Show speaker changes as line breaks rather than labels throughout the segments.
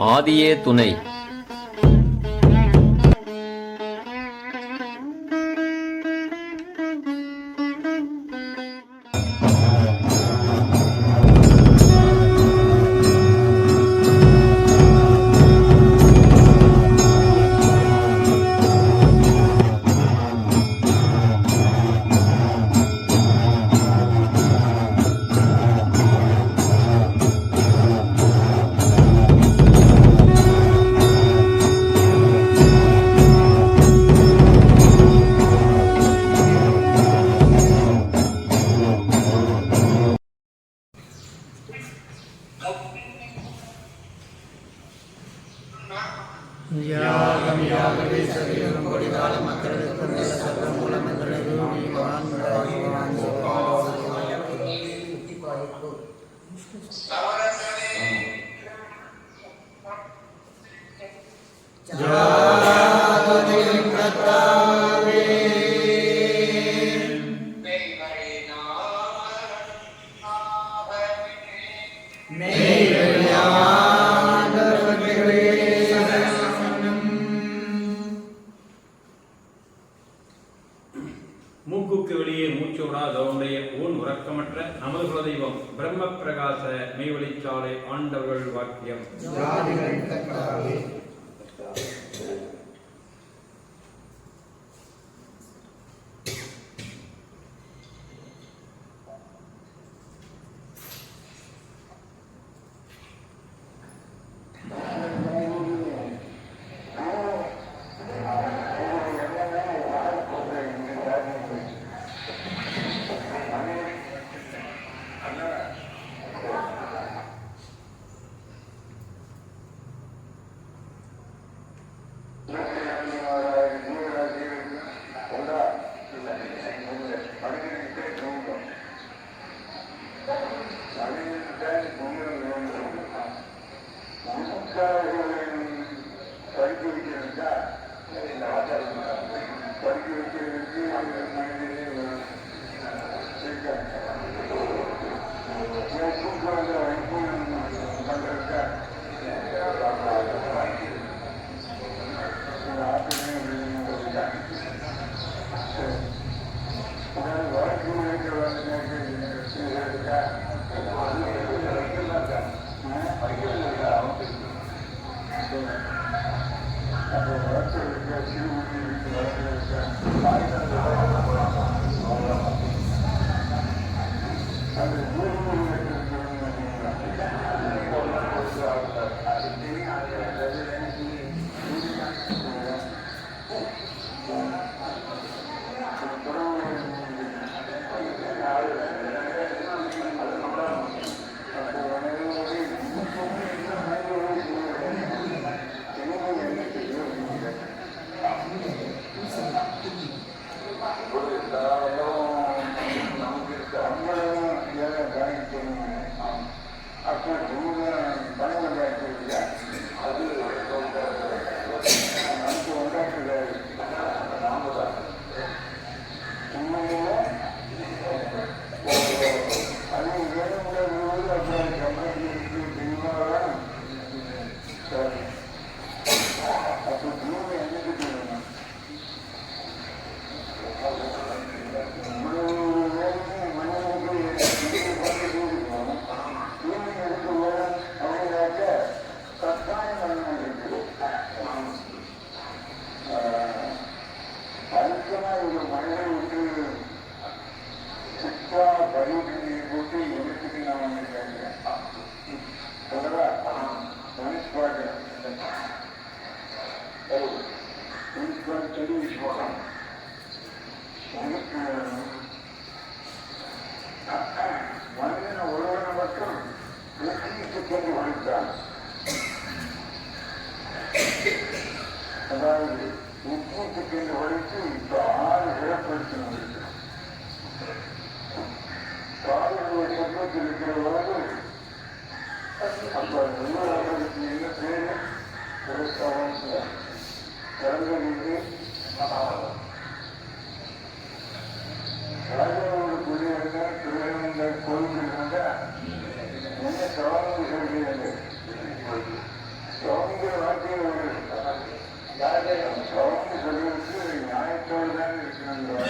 ஆதியே துணை.
யாகம் யாகவே சரீரம் கொடிகால மக்களுக்கு நல்ல சர்வ மூலமங்களை ரூபி மகான்
மூக்குக்கு வெளியே மூச்சோடாதவனுடைய ஊன் உறக்கமற்ற நமது குலதெய்வம் பிரம்ம பிரகாச மெய்வழிச்சாலை ஆண்டவர்கள் வாக்கியம்.
அதாவது உப்புக்கு வரைக்கும் இப்போ 6 சிறப்படுத்தணும் காதலுடைய சம்பளத்தில் இருக்கிற போது அப்போ நிர்வாகத்துக்கு என்ன பேரு கலந்தது ராஜாவுடைய திருவண்ண கோயில் இருந்தா என்ன சவால் சொல்கிறீர்கள் வார்த்தையும் ஒரு சவுண்டு சொல்லிவிட்டு நியாயத்தோடு தான் இருக்கணும்.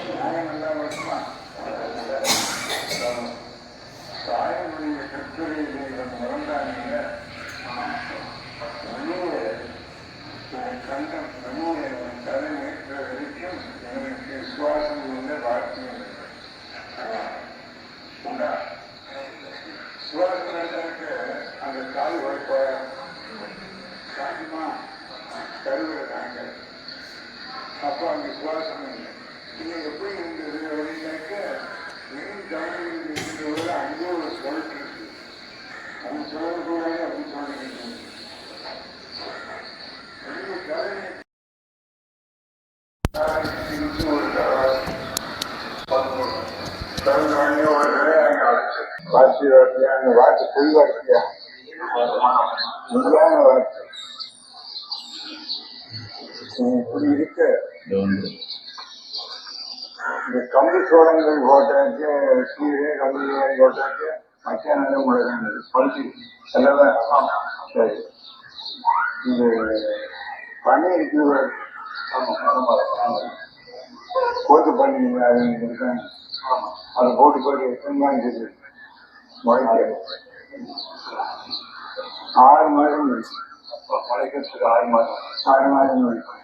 நியாயம் எல்லாம் வருமா? தாயினுடைய கட்டுரையை மறந்தாங்க. வெளியே கண்டம் வெளியே தலை நீக்கிற வரைக்கும் எனக்கு விசுவாசம் உள்ள வாக்கியம் உண்டா? விசுவாசம் இருக்க அந்த கால் வைப்பா சாத்தியமா கருவுறாங்க. அப்போ அந்த விசுவாசம் இல்லை. இது எப்படி இருந்தது அப்படின்னாக்க மீன் கவனியில் இருக்கின்றவர்கள் அங்கே ஒரு சொல்லிட்டு இருக்கு. அது சொல்லக்கூடாது அப்படின்னு சொல்லிட்டு வார்த்தை வார்த்தை பொய் வார்த்தையா உண்மையான வார்த்தை இப்படி இருக்க இந்த கம்பி சோளங்கள் போட்டாச்சு கீரை கம்பி போட்டாச்சு மத்தியான முழுது பஞ்சு எல்லாமே சரி. இந்த பனி இருக்குது கோத்து பண்ணி அது இருக்காங்க. அதை போட்டு போட்டு முளைக்க 6 மாதம் முளைக்கிறதுக்கு 6 மாதம் முளைக்கும்.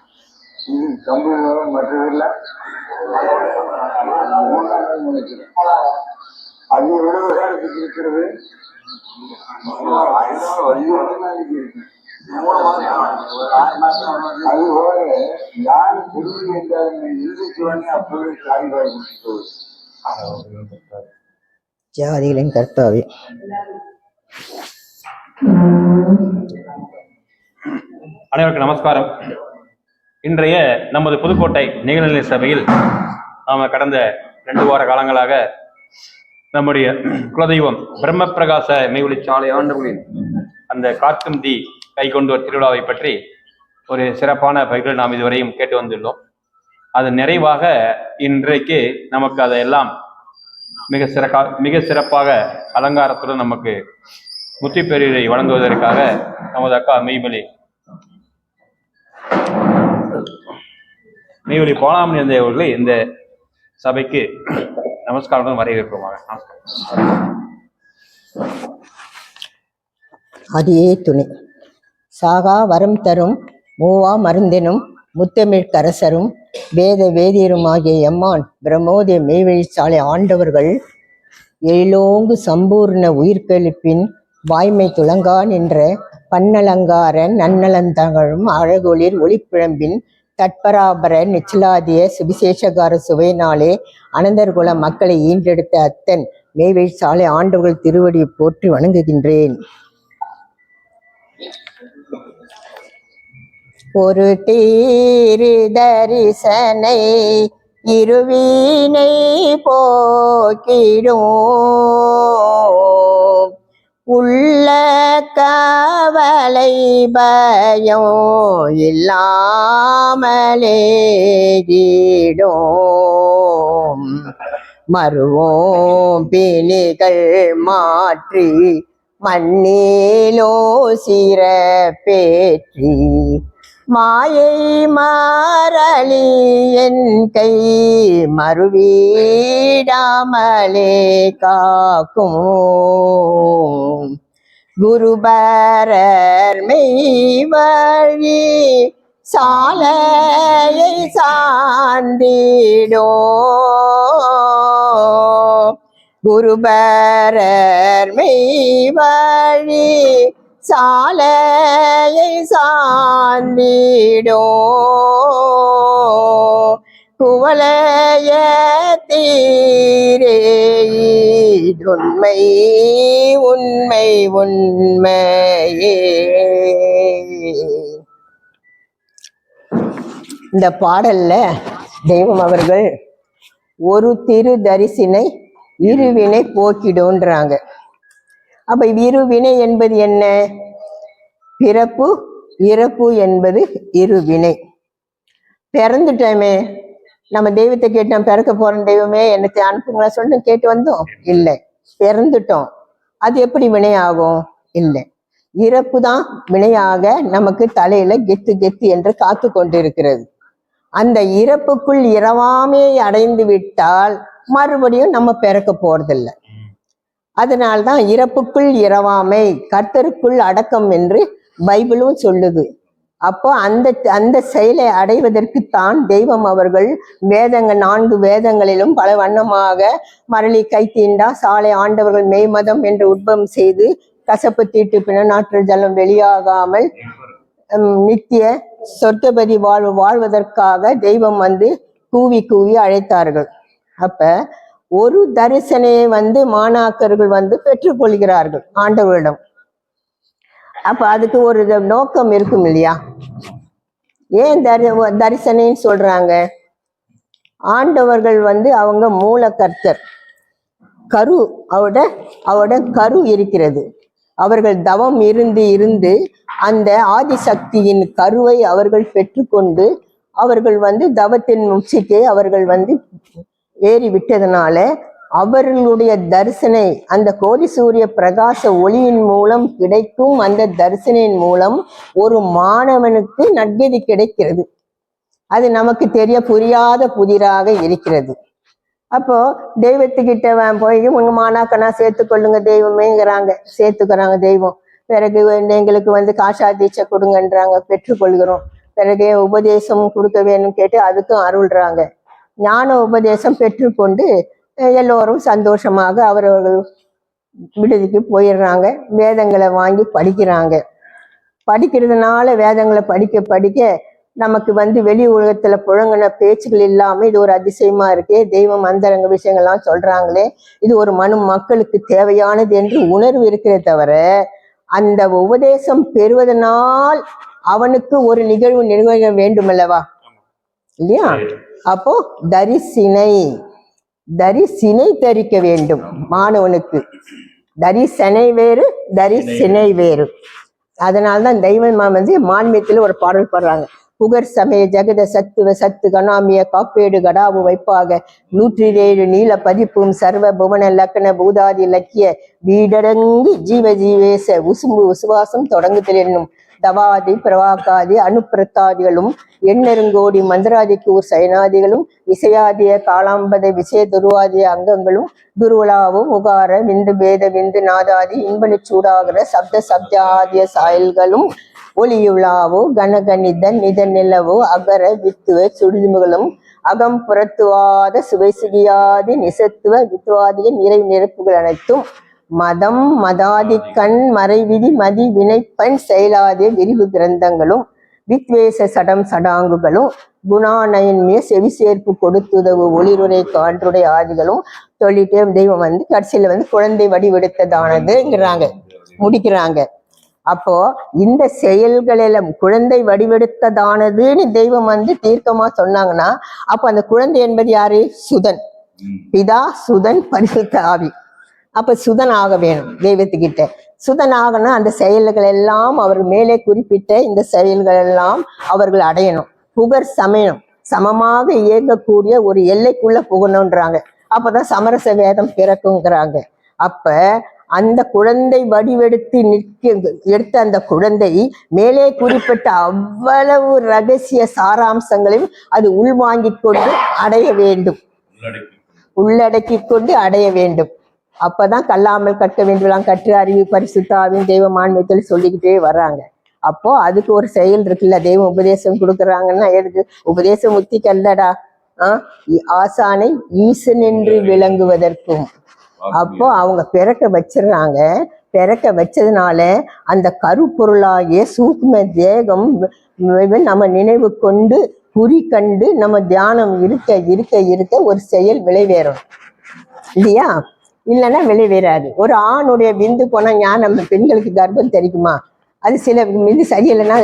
இது கம்பு மற்றதில்லை 3 நாள் முளைக்கிறது. அது எவ்வளவு காலத்துக்கு இருக்கிறது? 1 நாளைக்கு இருக்கு. அதுபோல யார் குருவி என்றால் எழுதிச்சுவானே அப்பவே காய்வாய் முடிச்சு
ஜாதிகளின் கர்த்தாவே.
அனைவருக்கும் நமஸ்காரம். இன்றைய நமது புதுக்கோட்டை நிகழ்நிலை சபையில் நாம் கடந்த 2 வார காலங்களாக நம்முடைய குலதெய்வம் பிரம்ம பிரகாச மெய்வழிச்சாலை ஆண்டவர்களின் அந்த காற்றும் தீ கை கொண்டு திருவிழாவை பற்றி ஒரு சிறப்பான பயிர்கள் நாம் இதுவரையும் கேட்டு வந்துள்ளோம். அது நிறைவாக இன்றைக்கு நமக்கு அதையெல்லாம் மிக சிறப்பாக அலங்காரத்துடன் நமக்கு முத்திப்பெரியரை வழங்குவதற்காக நமது அக்கா மெய்வழி போலாமணி அவர்களை இந்த சபைக்கு நமஸ்காரத்துடன் வரவேற்போமாக. நமஸ்காரம்.
அதே துணை சாகா வரம் தரும் மூவா மருந்தெனும் முத்தமிழ்கரசரும் வேத வேதியருமாகிய எம்மான் பிரம்மோதய மெய்வழிச்சாலை ஆண்டவர்கள் எழிலோங்கு சம்பூர்ண உயிர்கெழுப்பின் வாய்மை துளங்கா நின்ற பன்னலங்கார நன்னலந்தங்களும் அழகொளிர் ஒளிப்பிழம்பின் தட்பராபர நிச்சலாதிய சுவிசேஷகார சுவையினாலே அனந்தர்குல மக்களை ஈன்றெடுத்த அத்தன் மெய்வழிச்சாலை ஆண்டவர்கள் திருவடியை போற்றி வணங்குகின்றேன். ஒரு தீரு தரிசனை இருவினை போக்கிடும் உள்ள கவலை பயம் இல்லாமலேகிடும் மறுவோம் பிணிகள் மாற்றி மண்ணிலோ சிறப்பேற்றி மாயை மாறலி என் கை மறுவீடாமலே காக்கும் குருபரர் மெய்வழி சாலையை சார்ந்திடோ குருபரர் மெய்வழி சாலையை சார்ந்திடோ குவலைய தீரே உண்மை உண்மை உண்மையே. இந்த பாடல்ல தெய்வம் அவர்கள் ஒரு திரு தரிசினை இருவினை போக்கிடுன்றாங்க. அப்ப இருவினை என்பது என்ன? பிறப்பு இறப்பு என்பது இருவினை. பிறந்துட்டோமே, நம்ம தெய்வத்தை கேட்டோம், பிறக்க போற தெய்வமே என்னத்தை அனுப்புங்களா சொல்லி கேட்டு வந்தோம். இல்லை, பிறந்துட்டோம். அது எப்படி வினை ஆகும்? இல்லை.
இறப்பு தான் வினையாக நமக்கு தலையில கெத்து கெத்து என்று காத்து கொண்டிருக்கிறது. அந்த இறப்புக்குள் இரவாமே அடைந்து விட்டால் மறுபடியும் நம்ம பிறக்க போறதில்லை. அதனால்தான் இறப்புக்குள் இரவாமை, கர்த்தருக்குள் அடக்கம் என்று பைபிளும் சொல்லுது. அப்போ அந்த செயலை அடைவதற்குத்தான் தெய்வம் அவர்கள் 4 வேதங்களிலும் பல வண்ணமாக மரளி கை தீண்டா சாலை ஆண்டவர்கள் மெய்மதம் என்று உட்பம் செய்து கசப்பு தீட்டு பிணநாற்று ஜலம் வெளியாகாமல் நித்திய சொர்க்கபதி வாழ்வதற்காக தெய்வம் கூவி கூவி அழைத்தார்கள். அப்ப ஒரு தரிசனையை மாணாக்கர்கள் பெற்றுக்கொள்கிறார்கள் ஆண்டவரிடம். அப்ப அதுக்கு ஒரு நோக்கம் இருக்கும் இல்லையா? ஏன் தரிசனைன்னு சொல்றாங்க? ஆண்டவர்கள் அவங்க மூல கர்த்தர், கரு அவரோட கரு இருக்கிறது. அவர்கள் தவம் இருந்து அந்த ஆதிசக்தியின் கருவை அவர்கள் பெற்றுக்கொண்டு அவர்கள் தவத்தின் உச்சிக்கு அவர்கள் ஏறி விட்டதனால அவர்களுடைய தரிசனை அந்த கோடி சூரிய பிரகாச ஒளியின் மூலம் கிடைக்கும். அந்த தரிசனையின் மூலம் ஒரு மாணவனுக்கு நற்கதி கிடைக்கிறது. அது நமக்கு புரியாத புதிராக இருக்கிறது. அப்போ தெய்வத்துக்கிட்ட போய் உங்க மாணாக்கனா சேர்த்துக்கொள்ளுங்க தெய்வமேங்கிறாங்க, சேர்த்துக்கிறாங்க தெய்வம். பிறகு எங்களுக்கு காஷா தீட்சை கொடுங்கன்றாங்க, பெற்றுக்கொள்கிறோம். பிறகு உபதேசம் கொடுக்க வேணும்னு கேட்டு அதுக்கும் அருள்றாங்க. ஞான உபதேசம் பெற்றுக்கொண்டு எல்லோரும் சந்தோஷமாக அவரவர்கள் விடுதிக்கு போயிடுறாங்க. வேதங்களை வாங்கி படிக்கிறாங்க. படிக்கிறதுனால வேதங்களை படிக்க நமக்கு வெளி உலகத்துல புழங்கின பேச்சுகள் இல்லாம இது ஒரு அதிசயமா இருக்கே, தெய்வம் அந்தரங்க விஷயங்கள்லாம் சொல்றாங்களே, இது ஒரு மக்களுக்கு தேவையானது என்று உணர்வு இருக்கிறே தவிர அந்த உபதேசம் பெறுவதனால் அவனுக்கு ஒரு நிகழ்வு நிகழ வேண்டும் அல்லவா, இல்லையா? அப்போ தரிசினை தரிக்க வேண்டும் மாணவனுக்கு. தரிசனை வேறு, தரிசினை வேறு. அதனால்தான் தெய்வம் மான்மியத்துல ஒரு பாடல் பாடுறாங்க. புகர் சமய ஜெகத சத்துவ சத்து கணாமிய காப்பேடு கடாவு வைப்பாக 107 நீல பதிப்பும் சர்வ புவன லக்கண பூதாதி இலக்கிய வீடடங்கு ஜீவேச உசுவாசம் தொடங்குதல் என்னும் தவாதி பிரவாக்காதி அனுப்பிரத்தாதிகளும் எண்ணெருங்கோடி மந்திராதிக்கு சயனாதிகளும் விசையாதிய காலாம்பத விசய துருவாதிய அங்கங்களும் துருவலாவும் உகார விந்து பேத விந்து நாதாதி இன்பனி சூடாகிற சப்தாதிய சாயல்களும் ஒளியுலாவோ கனகனித நிலவோ அகர வித்துவ சுடுதுமுகளும் அகம் புறத்துவாத சுவைசிகியாதி நிசத்துவ வித்துவாதிய நிறை நிரப்புகள் அனைத்தும் மதம் மதாதி கண் மறைவிதி மதி வினைப்பண் செயலாதிய விரிவு கிரந்தங்களும் வித்வேச சடாங்குகளும் குணாநயன்மிய செவி சேர்ப்பு கொடுத்துதவு ஒளிருரை கான்றுடைய ஆதிகளும் சொல்லிட்டே தெய்வம் கடைசியில குழந்தை வடிவெடுத்ததானதுங்கிறாங்க, முடிக்கிறாங்க. அப்போ இந்த செயல்களெல்லாம் குழந்தை வடிவெடுத்ததானதுன்னு தெய்வம் தீர்க்கமா சொன்னாங்கன்னா அப்ப அந்த குழந்தை என்பது யாரு? சுதன், பிதா சுதன் பரிசுத்த ஆவி. அப்ப சுதன் ஆக வேணும் தெய்வத்துக்கிட்ட. சுதன் ஆகணும். அந்த செயல்கள் எல்லாம் அவர் மேலே குறிப்பிட்ட இந்த செயல்கள் எல்லாம் அவர்கள் அடையணும். புகர் சமயம் சமமாக இயங்கக்கூடிய ஒரு எல்லைக்குள்ள புகணும்ன்றாங்க. அப்பதான் சமரச வேதம் பிறக்குங்கிறாங்க. அப்ப அந்த குழந்தை வடிவெடுத்து எடுத்த அந்த குழந்தை மேலே குறிப்பிட்ட அவ்வளவு ரகசிய சாராம்சங்களையும் அது உள்வாங்கிக் கொண்டு அடைய வேண்டும், உள்ளடக்கி கொண்டு அடைய வேண்டும். அப்பதான் கல்லாமல் கற்க வேண்டுலாம் கற்று அறிவு பரிசுத்தாவின் தெய்வ மான்மியத்தில் சொல்லிக்கிட்டே வர்றாங்க. அப்போ அதுக்கு ஒரு செயல் இருக்குல்ல, தெய்வம் உபதேசம் கொடுக்குறாங்கன்னா எதுக்கு? உபதேசம் முத்தி கல்லடா, ஆசானை ஈசன் என்று விளங்குவதற்கும். அப்போ அவங்க பிறக்க வச்சிடுறாங்க. பிறக்க வச்சதுனால அந்த கருப்பொருளாகிய சூக்ம தேகம் நம்ம நினைவு கொண்டு குறி கண்டு நம்ம தியானம் இருக்க இருக்க இருக்க ஒரு செயல் விளைவேறும் இல்லையா? இல்லைன்னா விளைவேறாது. ஒரு ஆணுடைய விந்து போனா நம்ம பெண்களுக்கு கர்ப்பம் தெரிக்குமா? அது சில விந்து சரியில்லைன்னா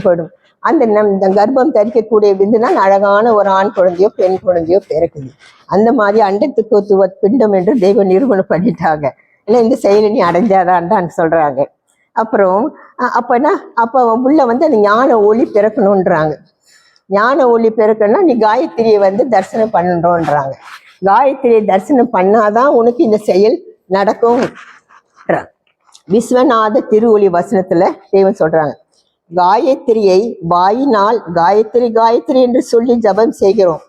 போயிடும். அந்த கர்ப்பம் தரிக்கக்கூடிய விந்துனால் அழகான ஒரு ஆண் குழந்தையோ பெண் குழந்தையோ பிறக்குது. அந்த மாதிரி அண்டத்துக்கு பிண்டம் என்று தெய்வ நிரூபணம் பண்ணிட்டாங்க. இல்லை இந்த செயலை நீ அடைஞ்சாதான்டான்னு சொல்றாங்க. அப்புறம் அப்போ உள்ள அந்த ஞான ஒளி பிறக்கணுன்றாங்க. ஞான ஒளி பிறக்கணும்னா நீ காயத்ரியை தரிசனம் பண்ணணுன்றாங்க. காயத்ரியை தரிசனம் பண்ணாதான் உனக்கு இந்த செயல் நடக்கும். விஸ்வநாத திருஒளி வசனத்துல தேவன் சொல்றாங்க, காயத்ரியை வாயினால் காயத்ரி காயத்ரி என்று சொல்லி ஜபம் செய்கிறோம்,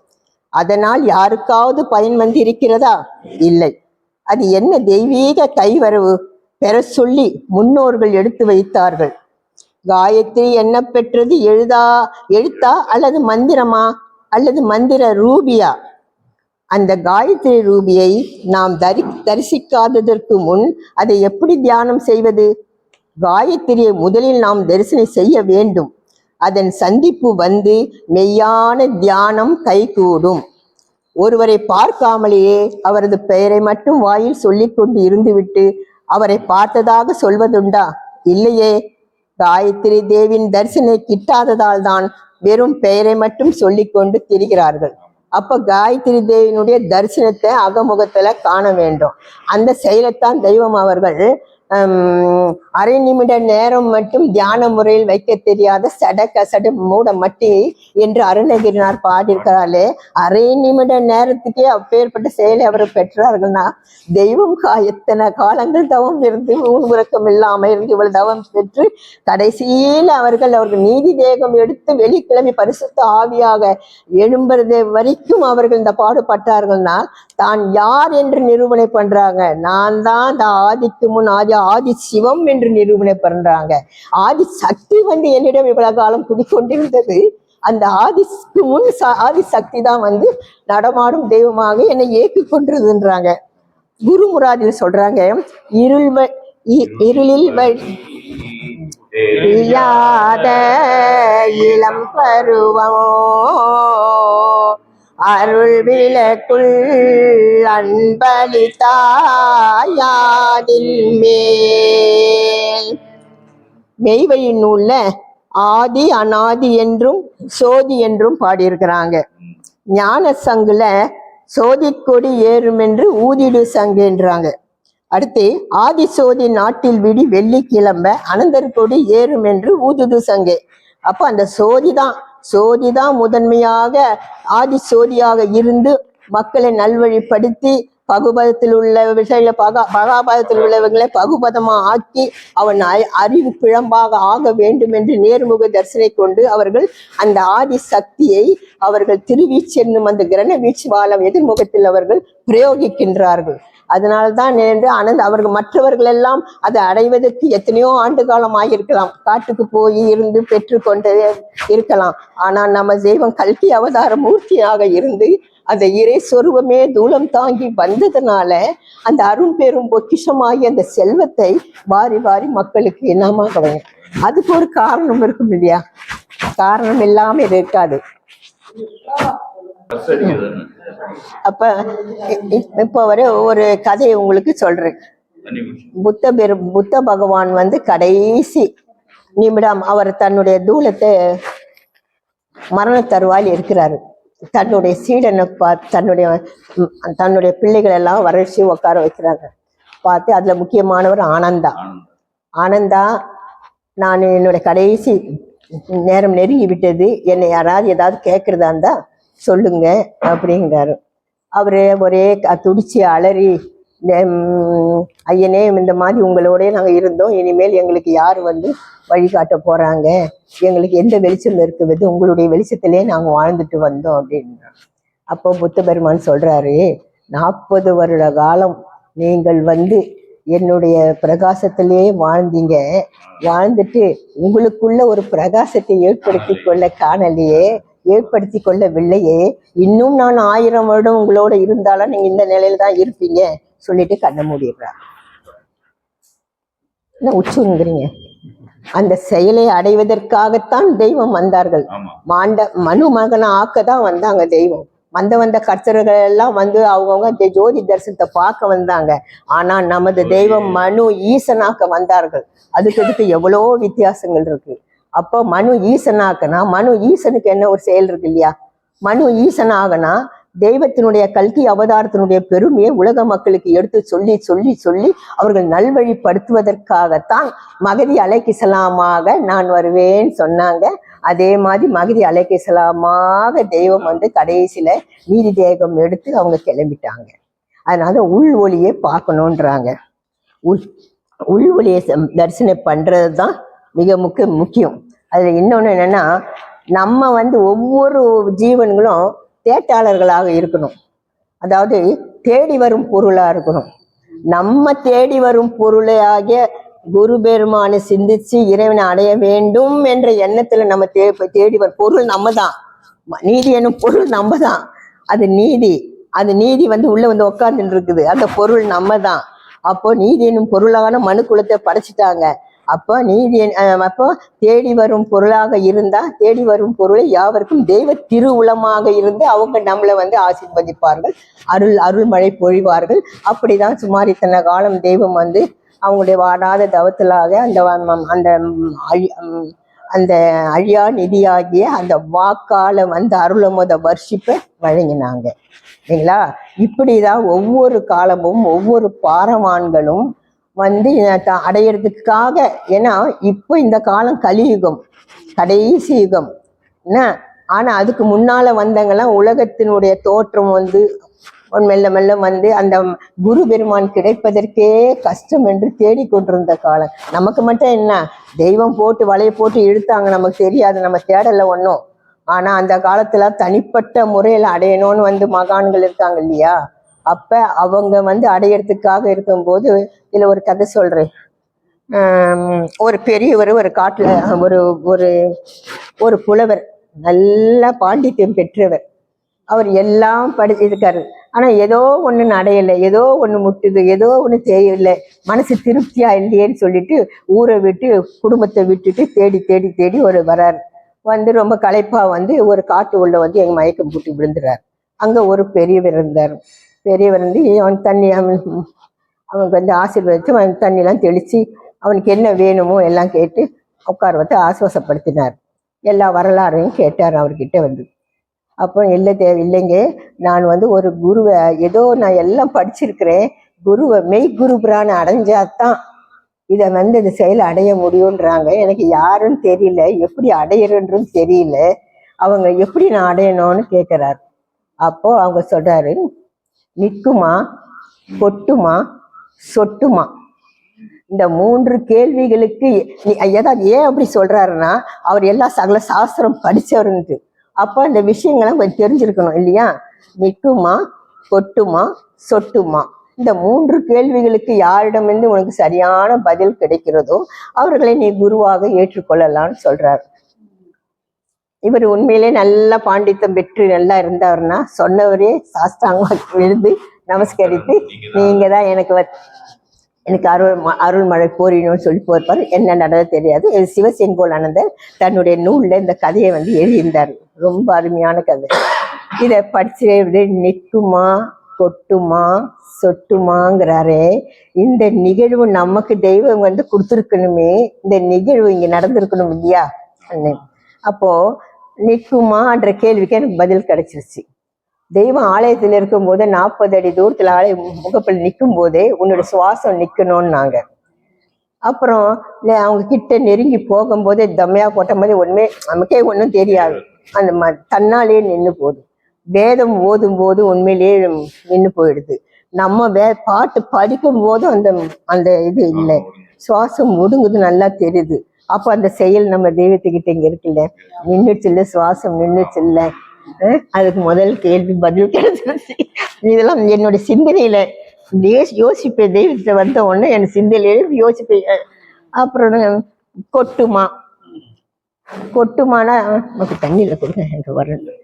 அதனால் யாருக்காவது பயன் வந்து இருக்கிறதா? இல்லை. அது என்ன தெய்வீக கைவரவு பெற சொல்லி முன்னோர்கள் எடுத்து வைத்தார்கள். காயத்ரி என்ன பெற்றது? எழுத்தா அல்லது மந்திரமா அல்லது மந்திர ரூபியா? அந்த காயத்ரி ரூபியை நாம் தரிசிக்காததற்கு முன் அதை எப்படி தியானம் செய்வது? காயத்ரியை முதலில் நாம் தரிசனம் செய்ய வேண்டும். அதன் சந்திப்பு வந்து மெய்யான தியானம் கைகூடும். ஒருவரை பார்க்காமலேயே அவரது பெயரை மட்டும் வாயில் சொல்லிக் கொண்டு இருந்துவிட்டு அவரை பார்த்ததாக சொல்வதுண்டா? இல்லையே. காயத்ரி தேவியின் தரிசனம் கிட்டாததால் தான் வெறும் பெயரை மட்டும் சொல்லிக் கொண்டு திரிகிறார்கள். அப்ப காயத்ரி தேவியினுடைய தரிசனத்தை அகமுகத்துல காண வேண்டும். அந்த செயலைத்தான் தெய்வம் அவர்கள் அரை நிமிட நேரம் மட்டும் தியான முறையில் வைக்க தெரியாத சட மூட மட்டி என்று அருணகிரினார் பாடியிருக்கிறார்களே, அரை நிமிட நேரத்துக்கே அப்பேற்பட்ட செயலை அவர் பெற்றார்கள்னா தெய்வம் எத்தனை காலங்கள் தவம் இருந்து உறக்கம் இல்லாமல் இருந்து இவ்வளவு தவம் பெற்று கடைசியில் அவர்கள் நீதி தேகம் எடுத்து வெளிக்கிழமை பரிசுத்த ஆவியாக எழும்புறது வரைக்கும் அவர்கள் இந்த பாடுபட்டார்கள்னா தான் யார் என்று நிரூபணை பண்றாங்க. நான் தான் அந்த ஆதிக்கு முன் ஆதி சிவம் என்று நிரூபணை பண்றாங்க. ஆதி சக்தி வந்து என்னிடம் இவ்வளவு காலம் குடிக்கொண்டிருந்தது. அந்த ஆதிக்கு முன் ஆதி சக்தி தான் வந்து நடமாடும் தெய்வமாக என்னை ஏற்று கொண்டிருதுன்றாங்க. குருமுராதியில் சொல்றாங்க, இருளில் வழியாத இளம் பருவமோ அருள் விளக்குள் அன்பளித்தாயாதின் மேல். மெய்வழி நூல்ல ஆதி அநாதி என்றும் சோதி என்றும் பாடியிருக்கிறாங்க. ஞான சங்குல சோதிக்கொடி ஏறும் என்று ஊதிடு சங்குன்றாங்க. அடுத்து ஆதி சோதி நாட்டில் விடி வெள்ளி கிளம்ப அனந்தர் கொடி ஏறும் என்று ஊதுது சங்கு. அப்ப அந்த சோதிதான் முதன்மையாக ஆதி சோதியாக இருந்து மக்களை நல்வழிப்படுத்தி பகுபதத்தில் உள்ள விஷயங்களை பகாபதத்தில் உள்ளவர்களை பகுபதமா ஆக்கி அவன் அறிவு பிழம்பாக ஆக வேண்டும் என்று நேர்முக தரிசனை கொண்டு அவர்கள் அந்த ஆதி சக்தியை அவர்கள் திருவீச்சு என்னும் அந்த கிரண வீச்சு வாழம் எதிர்முகத்தில் அவர்கள் பிரயோகிக்கின்றார்கள். அதனால்தான் அவர்கள் மற்றவர்கள் எல்லாம் அதை அடைவதற்கு எத்தனையோ ஆண்டு காலம் ஆகியிருக்கலாம், காட்டுக்கு போய் இருந்து பெற்று கொண்டே இருக்கலாம். ஆனால் நம்ம தெய்வம் கல்கி அவதார மூர்த்தியாக இருந்து அந்த இறை சொருவமே தூளம் தாங்கி வந்ததுனால அந்த அருண் பெரும் பொக்கிஷமாகி அந்த செல்வத்தை வாரி வாரி மக்களுக்கு இனமாக வரும். அதுக்கு ஒரு காரணம் இருக்கும் இல்லையா? காரணம் இல்லாம இருக்காது. அப்ப இப்ப ஒரு கதையை உங்களுக்கு சொல்றேன். புத்த பகவான் வந்து கடைசி நிமிடம் அவர் தன்னுடைய தூலத்தை மரண தருவாயில் இருக்கிறாரு. தன்னுடைய சீடனை பார்த்து தன்னுடைய பிள்ளைகள் எல்லாம் வறட்சி உட்கார வைக்கிறாங்க. பார்த்து அதுல முக்கியமானவர் ஆனந்தா, நான் என்னுடைய கடைசி நேரம் நெருங்கி விட்டது, என்னை யாராவது ஏதாவது கேட்கறதா இருந்தா சொல்லுங்க அப்படிங்கிறாரு. அவரு ஒரே துடிச்சு அலறி, ஐயனே இந்த மாதிரி உங்களோட நாங்க இருந்தோம், இனிமேல் எங்களுக்கு யாரு வந்து வழிகாட்ட போறாங்க, எங்களுக்கு எந்த வெளிச்சம் இருக்குது, உங்களுடைய வெளிச்சத்திலே நாங்க வாழ்ந்துட்டு வந்தோம் அப்படின்றாங்க. அப்போ புத்த பெருமான் சொல்றாரு, 40 வருட காலம் நீங்கள் வந்து என்னுடைய பிரகாசத்திலே வாழ்ந்தீங்க, வாழ்ந்துட்டு உங்களுக்குள்ள ஒரு பிரகாசத்தை ஏற்படுத்தி கொள்ள காணலையே, ஏற்படுத்தி கொள்ளவில்லையே, இன்னும் நான் 1000 வருடம் உங்களோட இருந்தாலும் நீங்க இந்த நிலையில தான் இருப்பீங்க சொல்லிட்டு கண்ணை மூடிடுறாங்க. என்ன உச்சுங்கிறீங்க? அந்த செயலை அடைவதற்காகத்தான் தெய்வம் வந்தார்கள். மனு மகனை ஆக்கதான் வந்தாங்க தெய்வம். வந்த கர்த்தர்கள் எல்லாம் வந்து அவங்கவுங்க ஜோதி தரிசனத்தை பார்க்க வந்தாங்க. ஆனா நமது தெய்வம் மனு ஈசனாக்க வந்தார்கள். அதுக்கு எவ்வளோ வித்தியாசங்கள் இருக்கு. அப்போ மனு ஈசனாக்கனா, மனு ஈசனுக்கு என்ன ஒரு செயல் இருக்கு இல்லையா? மனு ஈசனாகனா தெய்வத்தினுடைய கல்கி அவதாரத்தினுடைய பெருமையை உலக மக்களுக்கு எடுத்து சொல்லி சொல்லி சொல்லி அவர்கள் நல்வழிப்படுத்துவதற்காகத்தான் மகதி அலைஹிஸ்ஸலாமாக நான் வருவேன்னு சொன்னாங்க. அதே மாதிரி மகதி அலைஹிஸ்ஸலாமாக தெய்வம் வந்து கடைசியில நீதி தேகம் எடுத்து அவங்க கிளம்பிட்டாங்க. அதனால உள் ஒளியை பார்க்கணுன்றாங்க. உள்வழியை தரிசனம் பண்றது தான் மிக முக்கியம். அதுல இன்னொன்று என்னன்னா, நம்ம வந்து ஒவ்வொரு ஜீவன்களும் தேட்டாளர்களாக இருக்கணும். அதாவது தேடி வரும் பொருளா இருக்கணும். நம்ம தேடி வரும் பொருளாகிய குரு பெருமானை சிந்திச்சு இறைவனை அடைய வேண்டும் என்ற எண்ணத்துல நம்ம தேடி வரும் பொருள் நம்ம தான். நீதி என்னும் பொருள் நம்ம தான். அது நீதி வந்து உள்ள வந்து உட்கார்ந்துட்டு இருக்குது. அந்த பொருள் நம்ம தான். அப்போ நீதி என்னும் பொருளான மனு குலத்தை படைச்சிட்டாங்க. அப்போ அப்போ தேடி வரும் பொருளாக இருந்தா, தேடி வரும் பொருளை யாவருக்கும் தெய்வ திருவுளமாக இருந்து அவங்க நம்மளை வந்து ஆசீர்வதிப்பார்கள், அருள் மழை பொழிவார்கள். அப்படிதான் சுமார் இத்தனை காலம் தெய்வம் வந்து அவங்களுடைய வாடாத தவத்திலாக அந்த அழியா நிதியாகிய அந்த வாக்கால வந்து அருளமோத வர்ஷிப்பை வழங்கினாங்க இல்லைங்களா. இப்படிதான் ஒவ்வொரு காலமும் ஒவ்வொரு பாரமான்களும் வந்து அடையிறதுக்காக. ஏன்னா இப்போ இந்த காலம் கலியுகம், கடைசி யுகம் என்ன. ஆனா அதுக்கு முன்னால வந்தவங்கெல்லாம் உலகத்தினுடைய தோற்றம் வந்து மெல்ல மெல்ல வந்து அந்த குரு பெருமான் கிடைப்பதற்கே கஷ்டம் என்று தேடிக்கொண்டிருந்த காலம். நமக்கு மட்டும் என்ன, தெய்வம் போட்டு வலையை போட்டு இழுத்தாங்க, நமக்கு தெரியாது, நம்ம தேடலை ஒன்றும். ஆனா அந்த காலத்துல தனிப்பட்ட முறையில அடையணும்னு வந்து மகான்கள் இருக்காங்க இல்லையா. அப்ப அவங்க வந்து அடையறதுக்காக இருக்கும்போது இதுல ஒரு கதை சொல்றேன். ஒரு பெரியவர் ஒரு காட்டுல ஒரு புலவர், நல்ல பாண்டித்யம் பெற்றவர். அவர் எல்லாம் படிச்சிருக்காரு. ஆனா ஏதோ ஒண்ணு அடையலை, ஏதோ ஒண்ணு முட்டுது, ஏதோ ஒண்ணு தெரியல, மனசு திருப்தியா இல்லையேன்னு சொல்லிட்டு ஊரை விட்டு குடும்பத்தை விட்டுட்டு தேடி தேடி தேடி ஒரு வராரு. வந்து ரொம்ப களைப்பா வந்து ஒரு காட்டு உள்ள வந்து எங்க மயக்கம் போட்டு விழுந்துறாரு. அங்க ஒரு பெரியவர் இருந்தார். பெரியவர் வந்து அவனுக்கு வந்து ஆசீர்வதிச்சு தண்ணிலாம் தெளிச்சு அவனுக்கு என்ன வேணுமோ எல்லாம் கேட்டு உட்கார வச்சு ஆசுவாசப்படுத்தினார். எல்லா வரலாறையும் கேட்டார் அவர்கிட்ட வந்து. அப்போ இல்லைங்க, நான் வந்து ஒரு குருவை, ஏதோ நான் எல்லாம் படிச்சிருக்கிறேன், குருவை மெய்குரு பிரானை அடைஞ்சாதான் இதை வந்து இந்த செயலை அடைய முடியுன்றாங்க. எனக்கு யாருன்னு தெரியல, எப்படி அடையிறன்றது தெரியல, அவங்க எப்படி நான் அடையணும்னு கேட்குறாரு. அப்போ அவங்க சொல்றாரு, நிற்குமா, கொட்டுமா, சொட்டுமா, இந்த 3 கேள்விகளுக்கு ஏதாவது ஏன் அப்படி சொல்றாருன்னா, அவர் எல்லா சகல சாஸ்திரம் படிச்சவருன்ட்டு. அப்போ அந்த விஷயங்கள்லாம் கொஞ்சம் தெரிஞ்சிருக்கணும் இல்லையா. நிற்குமா, கொட்டுமா, சொட்டுமா, இந்த 3 கேள்விகளுக்கு யாரிடமிருந்து உனக்கு சரியான பதில் கிடைக்கிறதோ அவர்களை நீ குருவாக ஏற்றுக்கொள்ளலாம்னு சொல்றாரு. இவர் உண்மையிலே நல்லா பாண்டித்தம் பெற்று நல்லா இருந்தாருன்னா சொன்னவரே சாஸ்தாங்கமா விழுந்து நமஸ்கரித்து, நீங்க தான் எனக்கு அருள் மழை போறினோன்னு சொல்லி போயிருப்பாரு. என்ன நடந்தது தெரியாது. சிவசெங்கோல் ஆனந்தர் தன்னுடைய நூல்ல இந்த கதையை வந்து எழுதியிருந்தார். ரொம்ப அருமையான கதை. இதை படிச்சு நிற்குமா, கொட்டுமா, சொட்டுமாங்கிறாரே, இந்த நிகழ்வு நமக்கு தெய்வம் வந்து கொடுத்துருக்கணுமே, இந்த நிகழ்வு இங்க நடந்திருக்கணும் இல்லையா. அப்போ நிற்குமான்ற கேள்விக்கு எனக்கு பதில் கிடைச்சிருச்சு. தெய்வம் ஆலயத்தில் இருக்கும் போது 40 அடி தூரத்துல ஆலய முகப்பில் நிற்கும் போதே உன்னோட சுவாசம் நிக்கணும்னாங்க. அப்புறம் அவங்க கிட்ட நெருங்கி போகும்போதே தம்மையா போட்ட மாதிரி ஒண்ணுமே நமக்கே ஒன்றும் தெரியாது, அந்த தன்னாலே நின்று போகுது. வேதம் ஓதும் போது உண்மையிலேயே நின்று போயிடுது. நம்ம பாட்டு படிக்கும் போதும் அந்த இது இல்லை, சுவாசம் ஒடுங்குது, நல்லா தெரியுது. அப்போ அந்த செயல் நம்ம தெய்வத்துக்கிட்ட இங்க இருக்குல்ல, நின்றுச்சு இல்லை, சுவாசம் நின்றுச்சு இல்லை. அதுக்கு முதல் கேள்வி பதில் கிடைச்சிருச்சு. இதெல்லாம் என்னோட சிந்தனையில யோசிப்பேன். தெய்வத்தை வந்த உடனே என் சிந்தனையில யோசிப்பேன். அப்புறம் கொட்டுமானா நமக்கு தண்ணியில கொடுங்க எனக்கு வரணும்.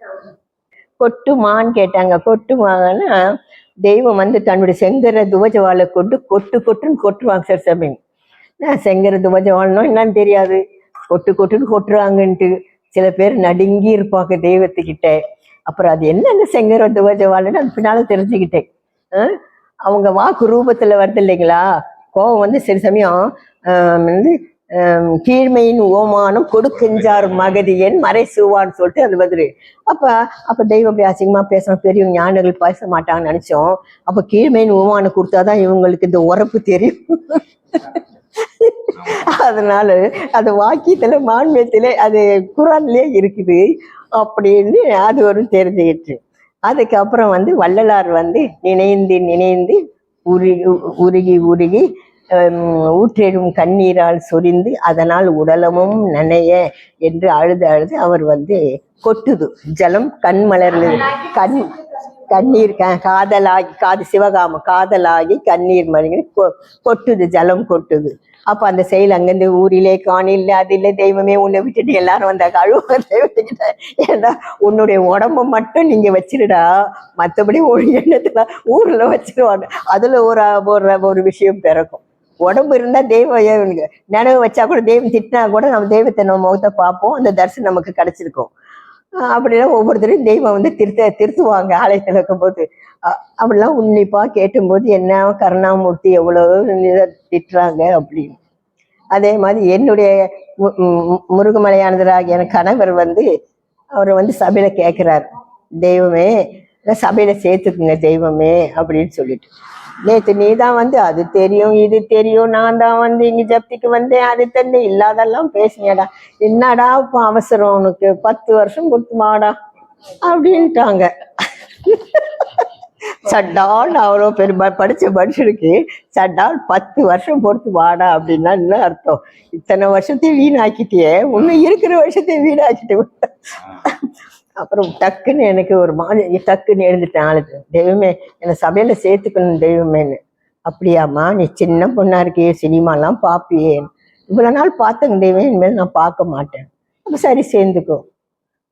கொட்டுமான்னு கேட்டாங்க. கொட்டுமாங்கன்னா தெய்வம் வந்து தன்னுடைய செங்கர துவஜவாளை கொண்டு கொட்டுன்னு கொட்டுவாங்க. சார் சமயம் செங்கர துவஜவாளனோ என்னன்னு தெரியாது, கொட்டுன்னு கொட்டுறாங்கன்ட்டு சில பேர் நடுங்கி இருப்பாங்க தெய்வத்துக்கிட்ட. அப்புறம் அது என்ன அந்த செங்கர துவஜவாளன்னு அது பின்னால தெரிஞ்சுக்கிட்டேன். அவங்க வாக்கு ரூபத்துல வருது இல்லைங்களா. கோபம் வந்து சில சமயம் வந்து கீழ்மையின் ஓமானம் கொடுக்கின்றார் மகதியன் மறை சூவான்னு சொல்லிட்டு அது வருது. அப்ப தெய்வம் அப்படி அசிங்கமா பேசணும், பெரிய ஞானிகள் பேச மாட்டாங்கன்னு நினைச்சோம். அப்ப கீழ்மையின் ஓமானம் கொடுத்தாதான் இவங்களுக்கு இந்த உறப்பு தெரியும். அதனால அது வாக்கியத்துல மான்மியத்திலே அது குரான்லயே இருக்குது அப்படின்னு அது ஒரு தெரிஞ்சுக்கிட்டு. அதுக்கப்புறம் வந்து வள்ளலார் வந்து நினைந்து உருகி ஊற்றிடும் கண்ணீரால் சொரிந்து அதனால் உடலமும் நனைய என்று அழுது அழுது அவர் வந்து கொட்டுது ஜலம் கண் மலர்ல கண்ணீர் காதலாகி சிவகாம காதலாகி கண்ணீர் மருங்கி கொட்டுது ஜலம் கொட்டுது. அப்ப அந்த செயல் அங்கிருந்து ஊரிலே காணில்லை அது இல்லை தெய்வமே உன்னை விட்டுட்டு எல்லாரும் வந்த கழுவ தெய்வத்துக்கிட்ட ஏன்னா உன்னுடைய உடம்ப மட்டும் நீங்க வச்சிருடா மற்றபடி ஒரு எண்ணத்துல ஊர்ல வச்சிருவாங்க. அதுல ஒரு விஷயம் பிறக்கும். உடம்பு இருந்தா தெய்வம் நினைவு வச்சா கூட தெய்வம் திட்டினா கூட நம்ம தெய்வத்தை நம்ம முகத்தை பார்ப்போம். அந்த தரிசனம் நமக்கு கிடைச்சிருக்கும். அப்படிலாம் ஒவ்வொருத்தரையும் தெய்வம் வந்து திருத்துவாங்க ஆலயத்தில் இருக்கும்போது. அப்படிலாம் உன்னிப்பா கேட்டும்போது என்ன கருணாமூர்த்தி எவ்வளவு திட்டுறாங்க அப்படின்னு. அதே மாதிரி என்னுடைய முருகமலையானதராகிய என் கணவர் வந்து அவர் வந்து சபையில கேட்கிறார், தெய்வமே சபையில சேர்த்துக்குங்க தெய்வமே அப்படின்னு சொல்லிட்டு. நேற்று நீ தான் வந்து அது தெரியும் இது தெரியும் நான் தான் வந்து இங்க ஜப்திக்கு வந்தேன் அது தந்து இல்லாதெல்லாம் பேசுங்கடா என்னடா இப்போ அவசரம் உனக்கு 10 வருஷம் கொடுத்துமாடா அப்படின்ட்டாங்க. சட்டால் அவ்வளோ பெரிய படிச்ச மனுஷனுக்கு சட்டால் 10 வருஷம் பொறுத்து வாடா அப்படின்னா என்ன அர்த்தம்? இத்தனை வருஷத்தையும் வீணாக்கிட்டியே இன்னும் இருக்கிற வருஷத்தையும் வீணாக்கிட்டு. அப்புறம் டக்குன்னு எனக்கு ஒரு மாதிரி டக்குன்னு எழுந்துட்டேன் ஆளுக்கு, தெய்வமே என்னை சபையில சேர்த்துக்கணும் தெய்வமேன்னு. அப்படியாம்மா நீ சின்ன பொண்ணா இருக்கியே சினிமாலாம் பார்ப்பியே, இவ்வளவு நாள் பார்த்தங்க தெய்வமே இனிமேல் நான் பார்க்க மாட்டேன். அப்போ சரி சேர்ந்துக்கோ.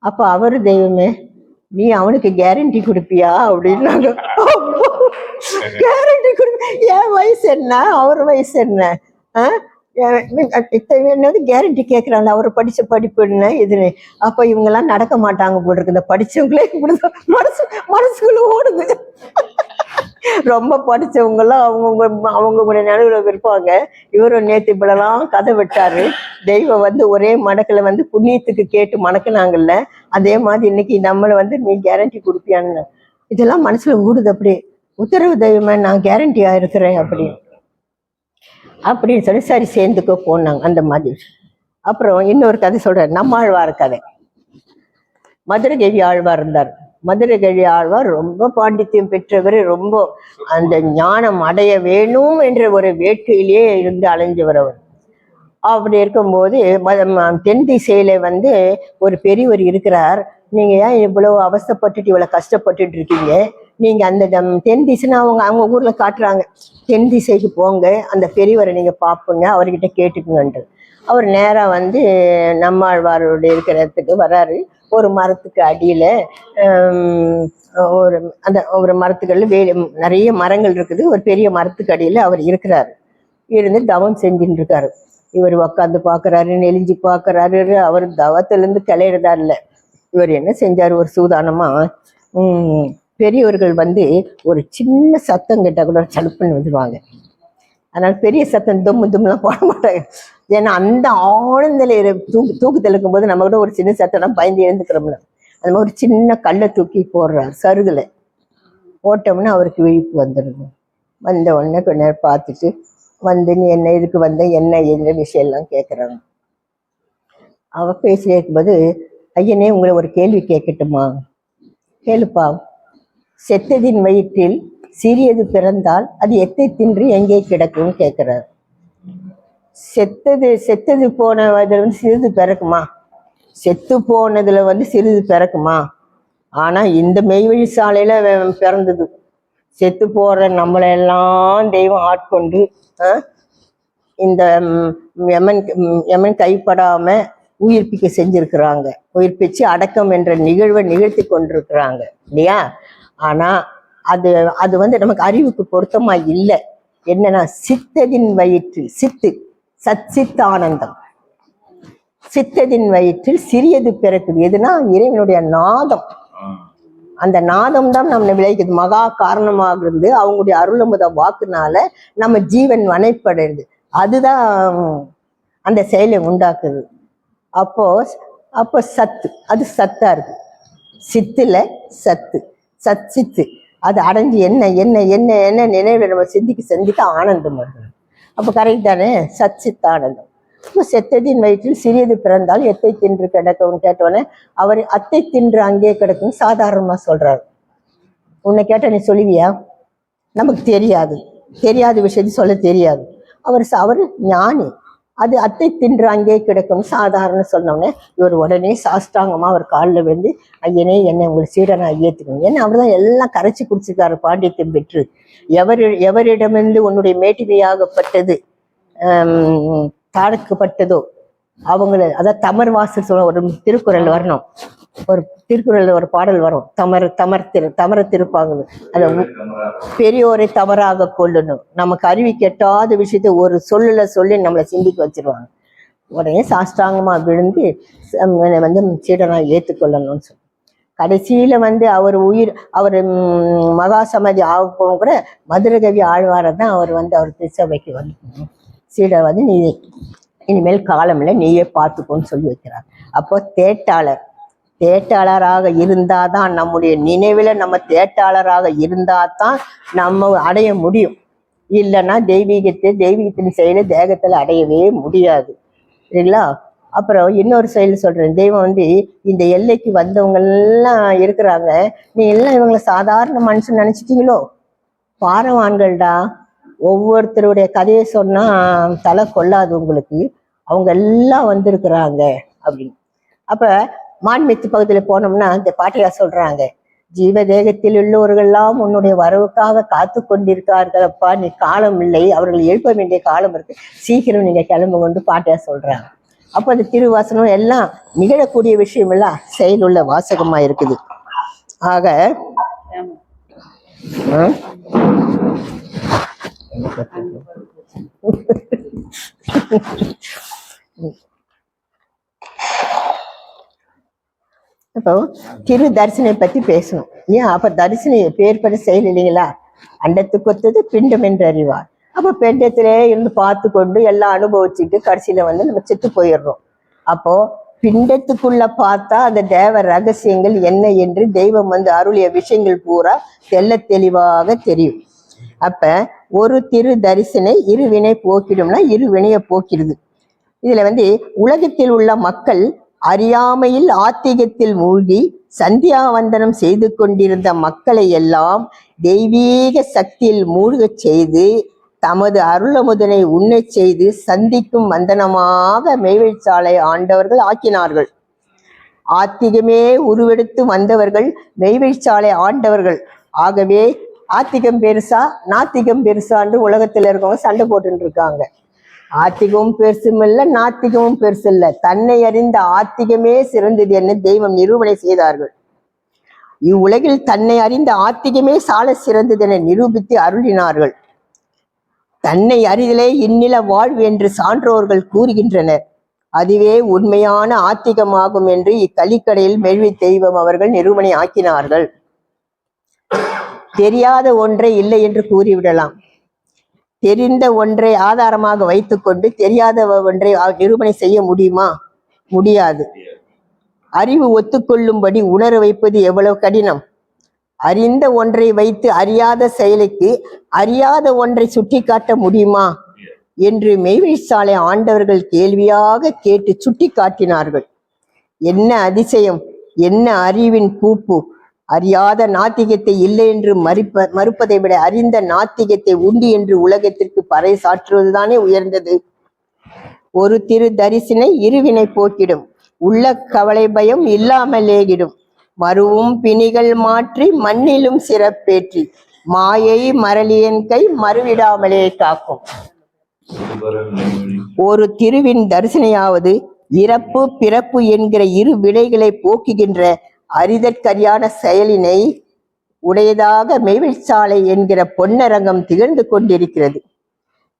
அப்போ அவரு தெய்வமே நீ அவனுக்கு கேரண்டி கொடுப்பியா அப்படின்னாங்க. கேரண்டி கொடுப்ப என் வயசு என்ன அவர் வயசு என்ன என்னது கேரண்டி கேட்கறாங்க அவர் படிச்ச படிப்பு என்ன இதுன்னு. அப்ப இவங்கெல்லாம் நடக்க மாட்டாங்க போல இருக்கு. இந்த படிச்சவங்களே இப்படிதான் மனசுக்குள்ள ஓடுது. ரொம்ப படிச்சவங்கெல்லாம் அவங்க நடுவுல இருப்பாங்க. இவரும் நேத்து இப்படிலாம் கதை விட்டாரு. தெய்வம் வந்து ஒரே மடக்குல வந்து புண்ணியத்துக்கு கேட்டு மணக்குனாங்கல்ல, அதே மாதிரி இன்னைக்கு நம்மளை வந்து நீ கேரண்டி கொடுப்பியான்னு இதெல்லாம் மனசுல ஓடுது. அப்படியே உத்தரவு தெய்வமே நான் கேரண்டியா இருக்கிறேன் அப்படின்னு சொல்லி சரி சேர்ந்துக்கோ போனாங்க அந்த மாதிரி. அப்புறம் இன்னொரு கதை சொல்றேன், நம்மாழ்வார் கதை. மதுரை கேள்வி ஆழ்வார் இருந்தார். மதுரை கேள்வி ஆழ்வார் ரொம்ப பாண்டித்யம் பெற்றவர், ரொம்ப அந்த ஞானம் அடைய வேணும் என்ற ஒரு வேட்கையிலேயே இருந்து அலைஞ்சவர் அவர். அப்படி இருக்கும்போது தென் திசையில வந்து ஒரு பெரியவர் இருக்கிறார். நீங்க ஏன் இவ்வளவு அவஸ்தைப்பட்டுட்டு இவ்வளவு கஷ்டப்பட்டுட்டு இருக்கீங்க, நீங்க அந்த தென் திசைன்னு அவங்க ஊர்ல காட்டுறாங்க, தென் திசைக்கு போங்க அந்த பெரியவரை நீங்க பார்ப்பீங்க அவர்கிட்ட கேட்டுக்குங்கன்ட்டு. அவர் நேரா வந்து நம்மாழ்வாரோட இருக்கிற இடத்துக்கு வர்றாரு. ஒரு மரத்துக்கு அடியில ஒரு மரத்துக்கள்ல நிறைய மரங்கள் இருக்குது. ஒரு பெரிய மரத்துக்கு அடியில அவர் இருக்கிறாரு. இருந்து தவம் செஞ்சுட்டு இருக்காரு. இவர் உக்காந்து பாக்குறாரு, நெலிஞ்சு பாக்குறாரு. அவர் தவத்துல இருந்து கிளையிறதா இல்லை. இவர் என்ன செஞ்சாரு, ஒரு சூதானமா பெரியவர்கள் வந்து ஒரு சின்ன சத்தம் கேட்டா கூட சலுப்புன்னு வந்துடுவாங்க. அதனால பெரிய சத்தம் தும்முலாம் போட மாட்டாங்க. ஏன்னா அந்த ஆழ்ந்தல தூக்கத்தில் இருக்கும்போது நம்ம கூட ஒரு சின்ன சத்தம்லாம் பயந்து எழுந்துக்கிறோம்ல, அந்த மாதிரி ஒரு சின்ன கல்லை தூக்கி போடுறாரு சருகுல. போட்டோம்னா அவருக்கு விழிப்பு வந்துடுது. வந்த உடனே கொஞ்ச நேரம் பார்த்துட்டு வந்து நீ என்ன இதுக்கு வந்த என்ன எந்த விஷயம் எல்லாம் கேட்குறாங்க. அவ பேசி இருக்கும்போது, ஐயனே உங்களை ஒரு கேள்வி கேட்கட்டுமா? கேளுப்பா. செத்ததின் வயிற்றில் சிறியது பிறந்தால் அது எத்தை தின்று எங்கே கிடக்கும்னு கேட்கிறார். செத்தது போன இதுல வந்து சிறிது பிறக்குமா? செத்து போனதுல வந்து சிறிது பிறக்குமா? ஆனா இந்த மெய்வழி சாலையில பிறந்தது. செத்து போற நம்மளெல்லாம் தெய்வம் ஆட்கொண்டு இந்த யமன் கைப்படாம உயிர்ப்பிக்க செஞ்சிருக்கிறாங்க. உயிர்ப்பிச்சு அடக்கம் என்ற நிகழ்வை நிகழ்த்தி கொண்டிருக்கிறாங்க இல்லையா? ஆனா அது வந்து நமக்கு அறிவுக்கு பொருத்தமா இல்லை. என்னன்னா சித்ததின் வயிற்றில் சச்சித் ஆனந்தம், சித்ததின் வயிற்றில் சிறியது பிறக்குது. எதுனா இறைவனுடைய நாதம். அந்த நாதம் தான் நம்ம விளைக்குது. மகா காரணமாக இருந்து அவங்களுடைய அருளமுத வாக்குனால நம்ம ஜீவன் வனைப்படுது. அதுதான் அந்த செயலை உண்டாக்குது. அப்போ சத்து, அது சத்தா இருக்கு. சித்துல சத்து அது அடைஞ்சு என்ன என்ன என்ன என்ன நினைவுல நம்ம சிந்திக்க ஆனந்தம் வருது. அப்போ கரெக்ட் தானே? சச்சித் ஆனந்தம். இப்போ செத்ததின் வயிற்றில் சிறியது பிறந்தால் எத்தை தின்று கிடக்கும்னு கேட்டோன்னே அவர் அத்தை தின்று அங்கே கிடக்குன்னு சாதாரணமா சொல்றாரு. உன்னை கேட்ட நீ சொல்லுவியா? நமக்கு தெரியாது விஷயத்த சொல்ல தெரியாது. அவர் ஞானி. அது அத்தை தின்று அங்கே கிடக்கும் சாதாரண சொன்னோடனே இவர் உடனே சாஷ்டாங்கமா அவர் காலில் விழுந்து, ஐயனே என்னை உங்களை சீடனா ஏற்றுக்கணும். ஏன்னா அவர் தான் எல்லாம் கரைச்சி குடிச்சிருக்காரு பாண்டியத்தை பெற்று. எவரிடமிருந்து உன்னுடைய மேட்டிமையாகப்பட்டது தாழ்க்கப்பட்டதோ அவங்கள, அதாவது தமர் வாசல் சொல்ல ஒரு திருக்குறள் வரணும், ஒரு திருக்குறள்ல ஒரு பாடல் வரும், தமர திருப்பாங்க. அதை பெரியோரை தவறாக கொள்ளணும். நமக்கு அறிவி கெட்டாத விஷயத்த ஒரு சொல்லி நம்மளை சிந்திக்க வச்சிருவாங்க. உடனே சாஷ்டாங்கமா விழுந்து வந்து சீடனா ஏற்றுக்கொள்ளணும்னு சொல்லி கடைசியில வந்து அவர் மகா சமாதி ஆகும் கூட மதுரகவி ஆழ்வாரை தான் அவர் வந்து அவர் திருச்சபைக்கு வந்து சீடர் வந்து நீ இனிமேல் காலம் இல்லை நீயே பார்த்துக்கோன்னு சொல்லி வைக்கிறார். அப்போ தேட்டாளராக இருந்தாதான், நம்முடைய நினைவில் நம்ம தேட்டாளராக இருந்தாதான் நம்ம அடைய முடியும். இல்லைன்னா தெய்வீகத்தின் செயலை தேகத்தில் அடையவே முடியாது, சரிங்களா? அப்புறம் இன்னொரு செயல் சொல்றேன். தெய்வம் வந்து இந்த எல்லைக்கு வந்தவங்க எல்லாம் இருக்கிறாங்க, நீ எல்லாம் இவங்களை சாதாரண மனுஷன் நினைச்சிட்டீங்களோ? பாரவான்கள்டா. ஒவ்வொருத்தருடைய கதையை சொன்னா தலை கொள்ளாது உங்களுக்கு. அவங்க எல்லாம் வந்திருக்கிறாங்க அப்படின்னு. அப்ப மான்மித்து பகுதியில் போனோம்னா இந்த பாட்டையார் சொல்றாங்க, ஜீவ தேகத்தில் உள்ளவர்கள்லாம் உன்னுடைய வரவுக்காக காத்து கொண்டிருக்கார்கள் அப்பா, நீ காலம் இல்லை, அவர்கள் எழுப்ப வேண்டிய காலம் இருக்கு, சீக்கிரம் நீங்க கிளம்பு கொண்டு பாட்டையார் சொல்றாங்க. அப்போ அந்த திருவாசனம் எல்லாம் நிகழக்கூடிய விஷயம் எல்லாம் செயலுள்ள வாசகமா இருக்குது. ஆக இப்போ திரு தரிசனை பத்தி பேசணும். ஏன் அப்ப தரிசனை பேர் பெற செயல் இல்லைங்களா? அண்டத்துக்கு ஒத்தது பிண்டம் என்று அறிவார். அப்ப பிண்டத்திலே இருந்து பார்த்து கொண்டு எல்லாம் அனுபவிச்சுட்டு கடைசியில வந்து நம்ம செத்து போயிடுறோம். அப்போ பிண்டத்துக்குள்ள பார்த்தா அந்த தேவ ரகசியங்கள் என்ன என்று தெய்வம் வந்து அருளிய விஷயங்கள் பூரா தெல்ல தெளிவாக தெரியும். அப்ப ஒரு திரு தரிசனை இருவினை போக்கிடும்னா இருவினைய போக்கிடுது. இதுல வந்து உலகத்தில் உள்ள மக்கள் அறியாமையில் ஆத்திகத்தில் மூழ்கி சந்தியாவந்தனம் செய்து கொண்டிருந்த மக்களை எல்லாம் தெய்வீக சக்தியில் மூழ்கச் செய்து தமது அருளமுதனை உண்ணச் செய்து சந்திக்கும் வந்தனமாக மெய்வழிச்சாலை ஆண்டவர்கள் ஆக்கினார்கள். ஆத்திகமே உருவெடுத்து வந்தவர்கள் மெய்வழிச்சாலை ஆண்டவர்கள். ஆகவே ஆத்திகம் பெருசா நாத்திகம் பெருசான்னு உலகத்துல இருக்கவங்க சண்டை போட்டு இருக்காங்க. ஆத்திகமும் பெருசும் இல்லை, நாத்திகமும் பெருசு இல்லை. தன்னை அறிந்த ஆத்திகமே சிறந்தது என்று தெய்வம் நிரூபணை செய்தார்கள். இவ்வுலகில் தன்னை அறிந்த ஆத்திகமே சால சிறந்தது என நிரூபித்து அருளினார்கள். தன்னை அறிதலே இந்நில வாழ்வு என்று சான்றோர்கள் கூறுகின்றனர். அதுவே உண்மையான ஆத்திகமாகும் என்று இக்கலிக்கடையில் மெல்வி தெய்வம் அவர்கள் நிரூபணை ஆக்கினார்கள். தெரியாத ஒன்றை இல்லை என்று கூறிவிடலாம். தெரிந்த ஒன்றை ஆதாரமாக வைத்துக்கொண்டு தெரியாத ஒன்றை நிரூபணை செய்ய முடியுமா? முடியாது. அறிவு ஒத்துக்கொள்ளும்படி உணர வைப்பது எவ்வளவு கடினம். அறிந்த ஒன்றை வைத்து அறியாத செயலுக்கு அறியாத ஒன்றை சுட்டி காட்ட முடியுமா என்று மெய்வழிச்சாலை ஆண்டவர்கள் கேள்வியாக கேட்டு சுட்டி காட்டினார்கள். என்ன அதிசயம், என்ன அறிவின் பூப்பு! அறியாத நாத்திகத்தை இல்லை என்று மறுப்பதை விட அறிந்த நாத்திகத்தை உண்டு என்று உலகத்திற்கு பறை சாற்றுவதுதானே உயர்ந்தது. ஒரு திரு தரிசனை இருவினை போக்கிடும், உள்ள கவலை பயம் இல்லாமலேகிடும், மறுவும் பிணிகள் மாற்றி மண்ணிலும் சிறப்பேற்றி மாயை மரளியன் கை மறுவிடாமலே காக்கும். ஒரு திருவின் தரிசனையாவது இறப்பு பிறப்பு என்கிற இரு வினைகளை போக்குகின்ற அறிதற்கரியான செயலினை உடையதாக மெய்வழிச்சாலை என்கிற பொன்னரங்கம் திகழ்ந்து கொண்டிருக்கிறது.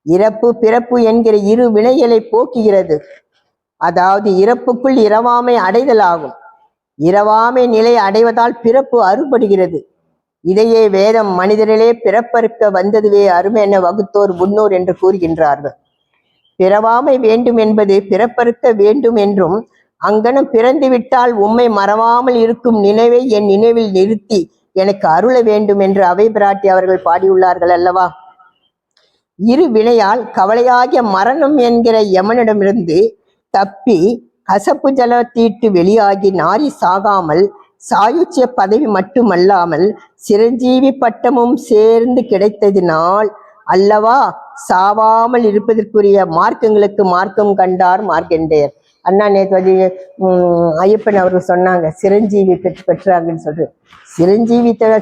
இறப்பு பிறப்பு என்கிற இரு வினைகளை போக்குகிறது. அதாவது இறப்புக்குள் இரவாமை அடைதலாகும். இரவாமை நிலை அடைவதால் பிறப்பு அறுபடுகிறது. இதையே வேதம் மனிதர்களே பிறப்பறுக்க வந்ததுவே அருமை என வகுத்தோர் முன்னோர் என்று கூறுகின்றார்கள். பிறவாமை வேண்டும் என்பது பிறப்பறுக்க வேண்டும் என்றும், அங்கனம் பிறந்து விட்டால் உம்மை மறவாமல் இருக்கும் நினைவை என் நினைவில் நிறுத்தி எனக்கு அருள வேண்டும் என்று அவை பிராட்டி அவர்கள் பாடியுள்ளார்கள் அல்லவா? இரு வினையால் கவலையாகிய மரணம் என்கிற யமனிடமிருந்து தப்பி கசப்பு ஜலத்தீட்டு வெளியாகி நாரி சாகாமல் சாயுச்சிய பதவி மட்டுமல்லாமல் சிரஞ்சீவி பட்டமும் சேர்ந்து கிடைத்ததினால் அல்லவா சாவாமல் இருப்பதற்குரிய மார்க்கங்களுக்கு மார்க்கம் கண்டார் மார்க்கண்டேயர். அண்ணா நேற்று வந்து ஐயப்பன் அவர்கள் சொன்னாங்க சிரஞ்சீவி பெற்றாங்கன்னு சொல்லிட்டு.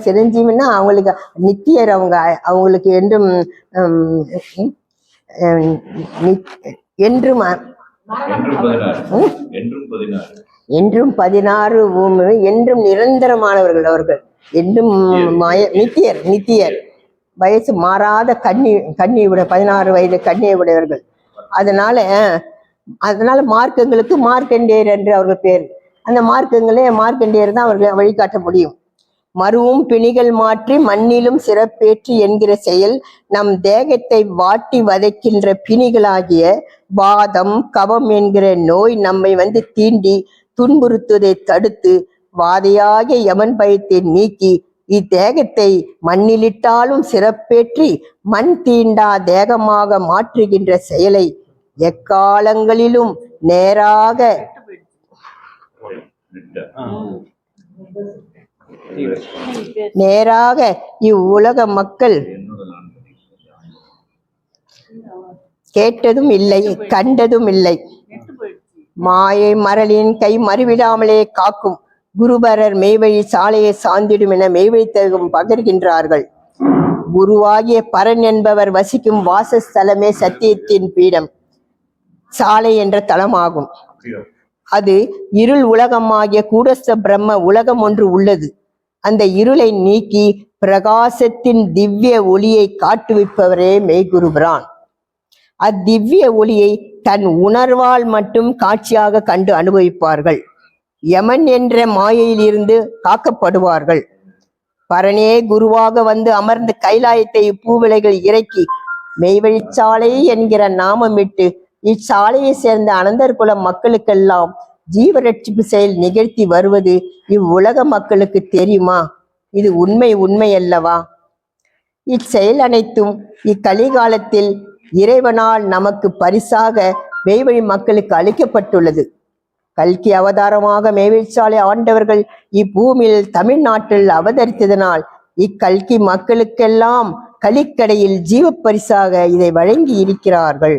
சிரஞ்சீவின்னா அவங்களுக்கு நித்தியர், அவங்களுக்கு என்றும் என்றும் என்றும் 16 என்றும் நிரந்தரமானவர்கள் அவர்கள். என்றும் நித்தியர் வயசு மாறாத கன்னியுடைய 16 வயது கன்னியை உடையவர்கள். அதனால மார்க்கங்களுக்கு மார்க்கண்டேயர் என்று அவர்கள் பேர். அந்த மார்க்கண்டேயர் தான் அவர்களை வழிகாட்ட முடியும். மருவும் பிணிகள் மாற்றி மண்ணிலும் சிறப்பேற்றி என்கிற செயல் நம் தேகத்தை வாட்டி வதைக்கின்ற பிணிகளாகிய வாதம் கபம் என்கிற நோய் நம்மை வந்து தீண்டி துன்புறுத்துவதை தடுத்து வாதையாகிய யமன் பயத்தை நீக்கி இத்தேகத்தை மண்ணிலிட்டாலும் சிறப்பேற்றி மண் தீண்டா தேகமாக மாற்றுகின்ற செயலை எக்காலங்களிலும் நேராக இவ்வுலக மக்கள் கேட்டதும் இல்லை கண்டதும் இல்லை. மாயை மரலின் கை மறுவிடாமலே காக்கும் குருபரர் மெய்வழி சாலையை சார்ந்திடும் என மெய்வழி தகும் பகர்கின்றார்கள். குருவாகிய பரன் என்பவர் வசிக்கும் வாசஸ்தலமே சத்தியத்தின் பீடம் சாலை என்ற தலமாகும். அது இருள் உலகமாகிய கூடஸ்த பிரம்ம உலகம் ஒன்று உள்ளது. அந்த இருளை நீக்கி பிரகாசத்தின் திவ்ய ஒளியை காட்டுவிப்பவரே மெய்குருபிரான். அத்திவ்ய ஒளியை தன் உணர்வால் மட்டும் காட்சியாக கண்டு அனுபவிப்பார்கள். யமன் என்ற மாயையில் இருந்து காக்கப்படுவார்கள். பரனே குருவாக வந்து அமர்ந்த கைலாயத்தை பூவிலைகள் இறக்கி மெய்வழிச்சாலை என்கிற நாமமிட்டு இச்சாலையை சேர்ந்த அனந்தர் குல மக்களுக்கெல்லாம் ஜீவரட்சிப்பு செயல் நிகழ்த்தி வருவது இவ்வுலக மக்களுக்கு தெரியுமா? இது உண்மை அல்லவா? இச்செயல் அனைத்தும் இக்கலிகாலத்தில் இறைவனால் நமக்கு பரிசாக மெய்வழி மக்களுக்கு அளிக்கப்பட்டுள்ளது. கல்கி அவதாரமாக மெய்வழிச்சாலை ஆண்டவர்கள் இப்பூமியில் தமிழ்நாட்டில் அவதரித்ததனால் இக்கல்கி மக்களுக்கெல்லாம் கலிக்கடையில் ஜீவ பரிசாக இதை வழங்கி இருக்கிறார்கள்.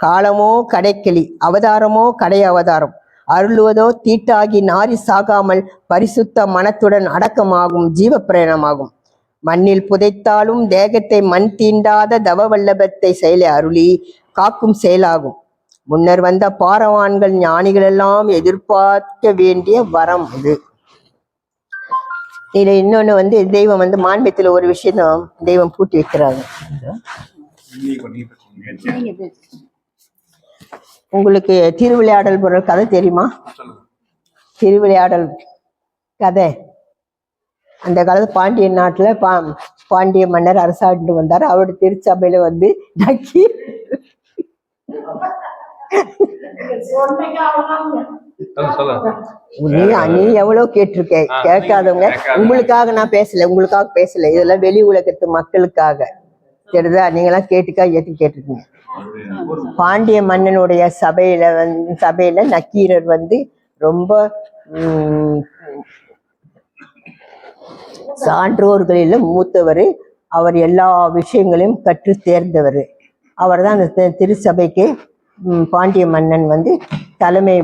காலமோ கடைக்கிளி, அவதாரமோ கடை அவதாரம். அருளுவதோ தீட்டாகி நாரி சாகாமல் பரிசுத்த மனத்துடன் அடக்கமாகும் ஜீவ பிரயாணமாகும். மண்ணில் புதைத்தாலும் தேகத்தை மண் தீண்டாத தவ வல்லபத்தை செயலை அருளி காக்கும் செயலாகும். முன்னர் வந்த பாரவான்கள் ஞானிகள் எல்லாம் எதிர்பார்க்க வேண்டிய வரம் இது. இதுல இன்னொன்னு வந்து தெய்வம் வந்து மான்மியத்துல ஒரு விஷயம் தெய்வம் பூட்டி வைக்கிறாங்க. உங்களுக்கு திருவிளையாடல் பொருள் கதை தெரியுமா? திருவிளையாடல் கதை அந்த காலத்து பாண்டிய நாட்டுல பாண்டிய மன்னர் அரசாண்டு வந்தார். அவருடைய திருச்சபையில வந்து நீ எவ்வளவு கேட்டிருக்க, கேட்காதவங்க. உங்களுக்காக நான் உங்களுக்காக பேசல, இதெல்லாம் வெளி உலகத்து மக்களுக்காக. சரிதா? நீங்க எல்லாம் கேட்டிருக்கீங்க. பாண்டிய மன்னனுடைய சபையில நக்கீரர் வந்து ரொம்ப சான்றோர்களில் மூத்தவர். அவர் எல்லா விஷயங்களையும் கற்று தேர்ந்தவர். அவர் தான் அந்த திருச்சபைக்கு பாண்டிய மன்னன் வந்து தலைமை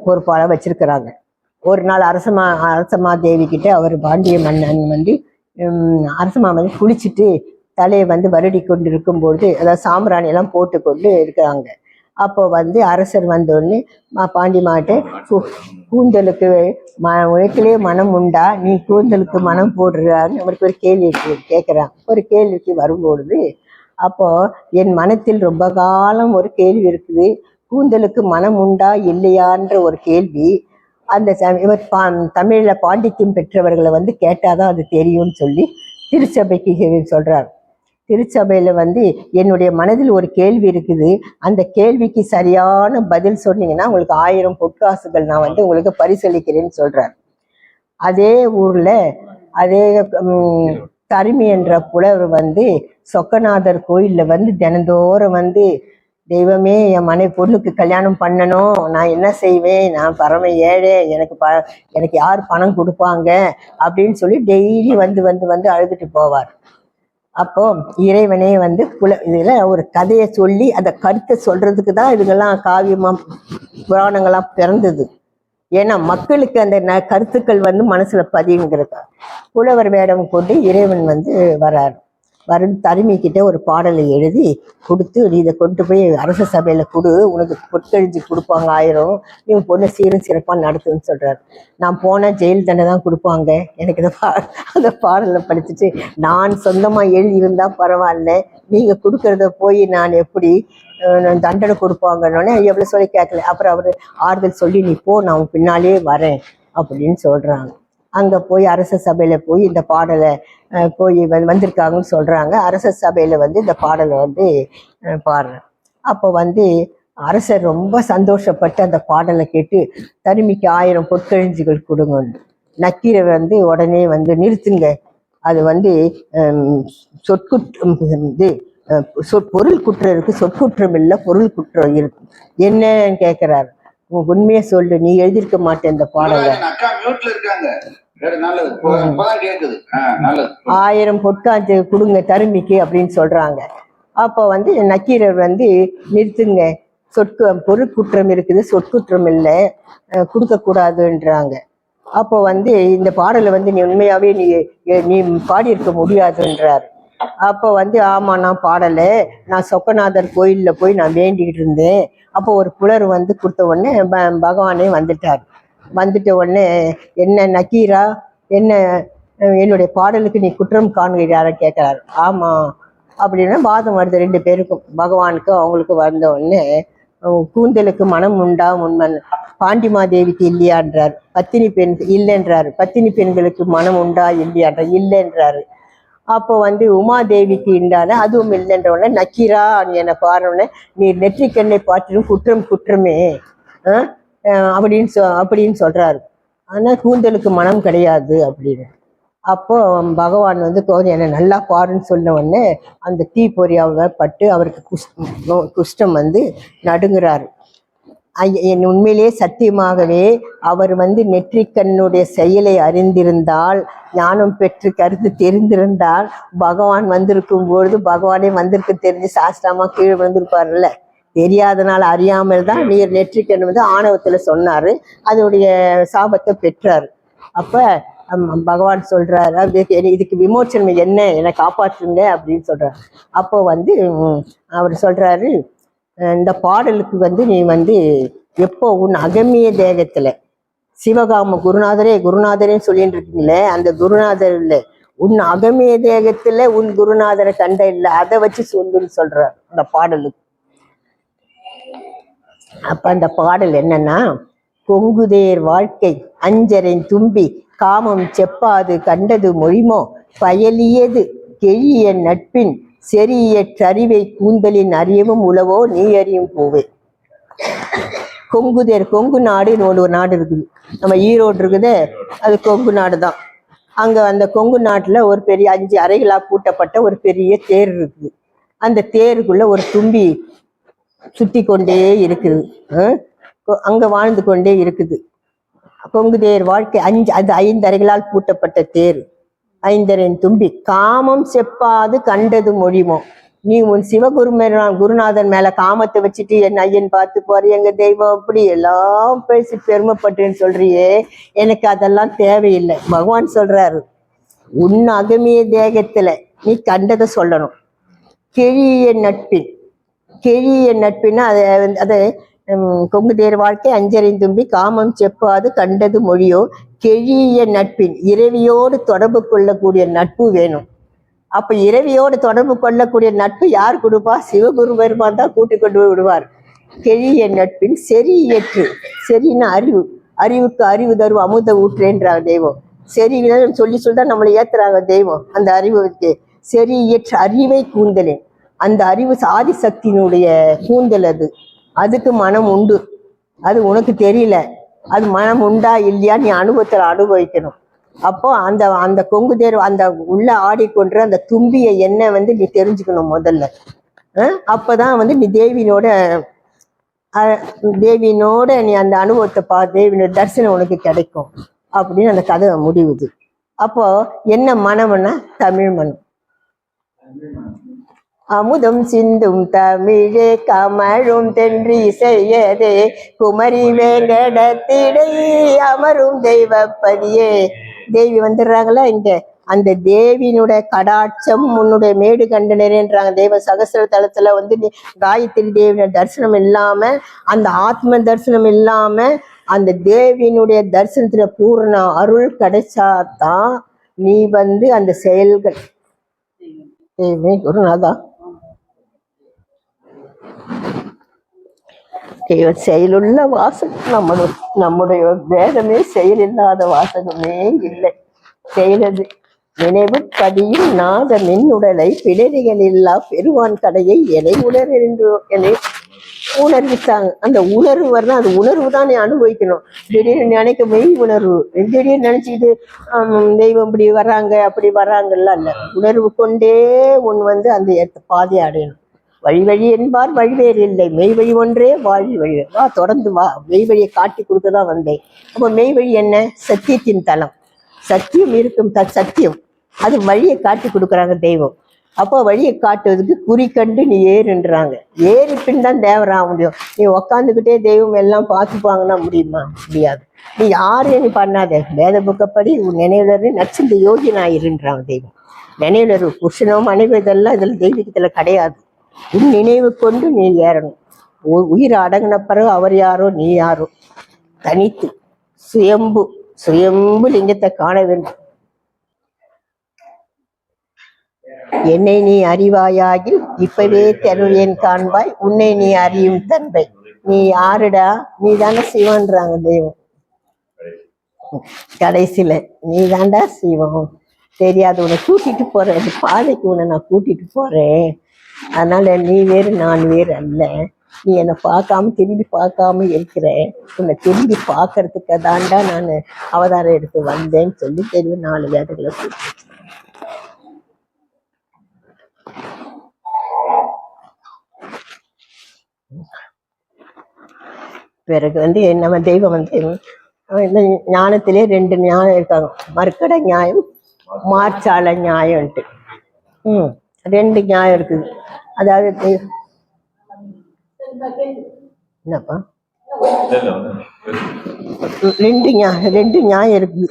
பொறுப்பாளர் வச்சிருக்கிறாங்க. ஒரு நாள் அரசமா தேவி கிட்ட அவர் பாண்டிய மன்னன் வந்து அரசமா வந்து குளிச்சுட்டு தலையை வந்து வருடி கொண்டு இருக்கும்பொழுது, அதாவது சாம்பிராணி எல்லாம் போட்டு கொண்டு இருக்கிறாங்க. அப்போ வந்து அரசர் வந்தோடனே பாண்டி மாட்டை கூந்தலுக்கு உனக்கிலே மனம் உண்டா, நீ கூந்தலுக்கு மனம் போடுறான்னு அவருக்கு ஒரு கேள்வி கேட்குறான். ஒரு கேள்விக்கு வரும்பொழுது அப்போ என் மனத்தில் ரொம்ப காலம் ஒரு கேள்வி இருக்குது, கூந்தலுக்கு மனம் உண்டா இல்லையான்ற ஒரு கேள்வி. அந்த இவர் தமிழ்ல பாண்டித்யம் பெற்றவர்களை வந்து கேட்டாதான் அது தெரியும்னு சொல்லி திருச்சபைக்கு சொல்றார். திருச்சபையில வந்து என்னுடைய மனதில் ஒரு கேள்வி இருக்குது, அந்த கேள்விக்கு சரியான பதில் சொன்னீங்கன்னா உங்களுக்கு 1000 பொற்காசுகள் நான் வந்து உங்களுக்கு பரிசளிக்கிறேன்னு சொல்றார். அதே ஊர்ல அதே தருமி என்ற புலவர் வந்து சொக்கநாதர் கோயில்ல வந்து தினந்தோறும் வந்து, தெய்வமே என் பொண்ணுக்கு கல்யாணம் பண்ணணும், நான் என்ன செய்வேன், நான் பரம ஏழை, எனக்கு யார் பணம் கொடுப்பாங்க அப்படின்னு சொல்லி டெய்லி வந்து அழுதுட்டு போவார். அப்போ இறைவனே வந்து இதுல ஒரு கதையை சொல்லி அந்த கருத்தை சொல்றதுக்கு தான் இதுங்கெல்லாம் காவியமா புராணங்கள்லாம் பிறந்தது. ஏன்னா மக்களுக்கு அந்த கருத்துக்கள் வந்து மனசுல பதியுங்கிறது. புலவர் வேடம் கொண்டு இறைவன் வந்து தருமிக்கிட்ட ஒரு பாடலை எழுதி கொடுத்து, நீ இதை கொண்டு போய் அரச சபையில கொடு, உனக்கு பொற்கழிஞ்சு கொடுப்பாங்க 1000, நீ பொண்ணு சீரும் சிறப்பாக நடத்துன்னு சொல்றாரு. நான் போனேன், ஜெயில் தண்டனை தான் கொடுப்பாங்க. எனக்கு அந்த பாடலை படிச்சுட்டு, நான் சொந்தமா எழுதியிருந்தா பரவாயில்ல, நீங்க கொடுக்கறத போய் நான் எப்படி தண்டனை கொடுப்பாங்கன்னு எவ்வளவு சொல்லி கேட்கல. அப்புறம் அவரு ஆறுதல் சொல்லி, நீ போ, நான் பின்னாலே வரேன் அப்படின்னு சொல்றாங்க. அங்க போய் அரச சபையில போய் இந்த பாடலை போய் வந்திருக்காங்கன்னு சொல்றாங்க. அரச சபையில வந்து இந்த பாடலை வந்து பாடுறேன். அப்போ வந்து அரசர் ரொம்ப சந்தோஷப்பட்டு அந்த பாடலை கேட்டு, தருமிக்கு 1000 பொற்கழிஞ்சுகள் கொடுங்க. நக்கீரர் வந்து உடனே வந்து, நிறுத்துங்க, அது வந்து பொருள் குற்றம் இருக்கு, சொற்குற்றம் இல்லை, பொருள் குற்றம் இருக்கு, என்னன்னு கேட்கிறாரு. உண்மையை சொல்லு, நீ எழுதியிருக்க மாட்டேன் இந்த பாடலை. 1000 பொற்காஞ்சு கொடுங்க தருமிக்கு அப்படின்னு சொல்றாங்க. அப்போ வந்து நக்கீரர் வந்து, நிறுத்துங்க, பொருட்குற்றம் இருக்குது, சொற்குற்றம் இல்லை, கொடுக்க கூடாதுன்றாங்க. அப்போ வந்து இந்த பாடலை வந்து நீ உண்மையாவே நீ பாடியிருக்க முடியாதுன்றாரு. அப்போ வந்து, ஆமா நான் பாடலை, நான் சொக்கநாதர் கோயில்ல போய் நான் வேண்டிக்கிட்டு இருந்தேன். அப்போ ஒரு புலர் வந்து கொடுத்த உடனே பகவானே வந்துட்டார். வந்துட்ட உடனே, என்ன நக்கீரா, என்ன என்னுடைய பாடலுக்கு நீ குற்றம் காண்கிறார கேட்கிறாரு. ஆமா அப்படின்னா வாதம் வருது 2 பேருக்கும், பகவானுக்கும் அவங்களுக்கு. வந்த உடனே, கூந்தலுக்கு மனம் உண்டா உண்மன், பாண்டிமாதேவிக்கு இல்லையான்றாரு. பத்தினி பெண் இல்லைன்றாரு. பத்தினி பெண்களுக்கு மனம் உண்டா இல்லையான்ற இல்லைன்றாரு. அப்போ வந்து உமாதேவிக்கு இண்டான அதுவும் இல்லைன்ற உடனே, நக்கீரா நீ என்னை பாருன்னு, நீ நெற்றிக்கண்ணை பார்த்திடும் குற்றம் குற்றமே அப்படின்னு சொல்றாரு. ஆனா கூந்தலுக்கு மனம் கிடையாது அப்படின்னு. அப்போ பகவான் வந்து என்னை நல்லா பாருன்னு சொன்ன உடனே அந்த தீப்பொறியாவை பட்டு அவருக்கு குஷ்டம் வந்து நடுங்குறாரு. என் உண்மையிலே சத்தியமாகவே அவர் வந்து நெற்றிக்கண்ணுடைய செயலை அறிந்திருந்தால், ஞானம் பெற்று கருத்து தெரிந்திருந்தால், பகவான் வந்திருக்கும் பொழுது பகவானே வந்திருக்கு தெரிஞ்சு சாஸ்திரமா கீழே வந்திருப்பார்ல. தெரியாதனால, அறியாமல் தான் நீர் நெற்றிக்கண் வந்து ஆணவத்துல சொன்னாரு, அதோடைய சாபத்தை பெற்றாரு. அப்ப பகவான் சொல்றாரு, இதுக்கு விமோச்சனம் என்ன, என்னை காப்பாற்றுங்க அப்படின்னு சொல்றாரு. அப்போ வந்து அவர் சொல்றாரு, இந்த பாடலுக்கு வந்து நீ வந்து எப்போ உன் அகமிய தேகத்துல, சிவகாம குருநாதரே சொல்லிட்டு இருக்கீங்களே, அந்த குருநாதர் இல்லை, உன் அகமிய தேகத்துல உன் குருநாதரை கண்ட இல்லை, அதை வச்சு சொல்லுன்னு சொல்றார் அந்த பாடலுக்கு. அப்ப அந்த பாடல் என்னன்னா, கொங்குதேர் வாழ்க்கை அஞ்சரை தும்பி காமம் செப்பாது கண்டது மொழிமோ, பயலியது கெழிய நட்பின் செறிய சரிவை கூந்தலின் அறியவும் உளவோ நீ அறியும் போவே. கொங்குதேர், கொங்கு நாடுன்னு ஒரு நாடு இருக்குது, நம்ம ஈரோடு இருக்குது, அது கொங்கு நாடு தான். அங்க அந்த கொங்கு நாட்டுல ஒரு பெரிய 5 அறைகளா பூட்டப்பட்ட ஒரு பெரிய தேர் இருக்குது. அந்த தேருக்குள்ள ஒரு தும்பி சுத்தி கொண்டே இருக்குது, அங்க வாழ்ந்து கொண்டே இருக்குது. கொங்குதேர் வாழ்க்கை 5 அறைகளால் பூட்டப்பட்ட தேர், 5 அறை தும்பி காமம் செப்பாது கண்டது மொழிமோ. நீ உன் குருநாதன் மேல காமத்தை வச்சுட்டு என் ஐயன் பார்த்து போற, எங்க தெய்வம் அப்படி எல்லாம் பேசி பெருமைப்பட்டுன்னு சொல்றியே, எனக்கு அதெல்லாம் தேவையில்லை. பகவான் சொல்றாரு, உன் அகமிய தேகத்துல நீ கண்டதை சொல்லணும். கெழிய நட்பின்னா அதை கொங்குதேர் வாழ்க்கை 5 அறை தும்பி காமம் செப்பாது கண்டது மொழியோ, கெழிய நட்பின் இரவியோடு தொடர்பு கொள்ளக்கூடிய நட்பு வேணும். அப்ப இரவியோடு தொடர்பு கொள்ளக்கூடிய நட்பு யார் கொடுப்பா? சிவகுரு பெருமான் தான் கூட்டி கொண்டு போய் விடுவார். கெழிய நட்பின் செறியற்று, செறின்னா அறிவுக்கு அறிவு தரும் அமுத ஊற்றேன்றாங்க தெய்வம். சரி சொல்லிதான் நம்மளை ஏத்துறாங்க தெய்வம். அந்த அறிவுக்கு செறியற்ற அறிவை கூந்தலேன், அந்த அறிவு ஆதிசக்தியினுடைய கூந்தல், அதுக்கு மனம் உண்டு, அது உனக்கு தெரியல. அது மனம் உண்டா இல்லையா நீ அனுபவத்துல அனுபவிக்கணும். அப்போ அந்த கொங்குதேர் அந்த உள்ள ஆடிக்கொன்ற அந்த தும்பிய என்ன வந்து நீ தெரிஞ்சுக்கணும் முதல்ல. அப்பதான் வந்து நீ தேவியினோட நீ அந்த அனுபவத்தை தேவியோட தரிசனம் உனக்கு கிடைக்கும் அப்படின்னு அந்த கதை முடிவுது. அப்போ என்ன மனம்னா தமிழ் மனம். அமுதும் சிந்தும் தமிழே கமழும் தென்றிசையதே குமரி வேங்கடத்திடை அமரும் தெய்வப்பதியே. தேவி வந்துடுறாங்களா இங்க. அந்த தேவியினுடைய கடாட்சம் உன்னுடைய மேடு கண்டனரேன்றாங்க. தெய்வ சகஸ்ர தலத்துல வந்து நீ காயத்ரி தேவியோட தரிசனம் இல்லாம, அந்த ஆத்ம தரிசனம் இல்லாம, அந்த தேவியினுடைய தரிசனத்துல பூர்ண அருள் கிடைச்சாதான் நீ வந்து அந்த செயல்கள் ஒரு நாதான் செயலுள்ள வாசகம். நம்முடைய வேதமே செயலில்லாத வாசகமே இல்லை. செயலது நினைவு பதியும் நாத மின் உடலை பிடரிகள் இல்லா பெருவான் கடையை எதை உணர் என்று என்னை உணர்வித்தாங்க. அந்த உணர்வு வரணும். அந்த உணர்வு தான் நீ அனுபவிக்கணும். திடீர்னு நினைக்க மெய் உணர்வு. திடீர்னு நினைச்சுக்கிட்டு தெய்வம் இப்படி வர்றாங்க அப்படி வர்றாங்கல்லாம் இல்லை. உணர்வு கொண்டே உன் வந்து அந்த பாதையை அடையணும். வழி வழி என்பார் வழிவேறு இல்லை, மெய் வழி ஒன்றே வாழி வழி. வா தொடர்ந்து வா, மெய் வழியை காட்டி கொடுக்க தான் வந்தேன். அப்போ மெய் வழி என்ன? சத்தியத்தின் தலம். சத்தியம் இருக்கும் சத்தியம், அது வழியை காட்டி கொடுக்குறாங்க தெய்வம். அப்போ வழியை காட்டுவதுக்கு குறி கண்டு நீ ஏறுன்றாங்க. ஏறி பின் தான் தேவராக முடியும். நீ உக்காந்துக்கிட்டே தெய்வம் எல்லாம் பார்த்துப்பாங்கன்னா முடியுமா? முடியாது. நீ யாரையும் நீ பண்ணாத. வேத புக்கப்படி உன் நினைவுலரு நச்சிந்த யோகி நான் இருன்றாங்க தெய்வம். நினைவுலரு புருஷனோ மனைவி இதெல்லாம் இதில் தெய்வீகத்தில் கிடையாது. உன் நினைவு கொண்டு நீ ஏறணும். உயிர் அடங்கின பிறகு அவர் யாரோ நீ யாரோ தனித்து சுயம்பு சுயம்பு லிங்கத்தை காண வேண்டும். என்னை நீ அறிவாயாகில் இப்பவே தெருவேன் காண்பாய், உன்னை நீ அறியும் தன்மை. நீ யாருடா? நீ தானே சிவன்றாங்க தெய்வம். கடைசியில நீ தாண்டா சிவம். தெரியாது, உன்னை கூட்டிட்டு போறேன், இந்த பாதைக்கு உன்னை நான் கூட்டிட்டு போறேன். அதனால நீ வேறு நான் வேறு அல்ல. நீ என்னை பார்க்காம திரும்பி பார்க்காம இருக்கிற. உன்னை திரும்பி பார்க்கறதுக்கு தாண்டா நான் அவதாரம் எடுத்து வந்தேன்னு சொல்லி தெரியும் 4 வேதங்களை பிறகு வந்து நம்ம தெய்வம் வந்து ஞானத்திலே 2 ஞானம் இருக்காங்க. மறுக்கடை நியாயம், மார்ச்சால நியாயம்ட்டு 2 நியாயம் இருக்குது. அதாவது என்னப்பா 2 நியாயம் இருக்குது.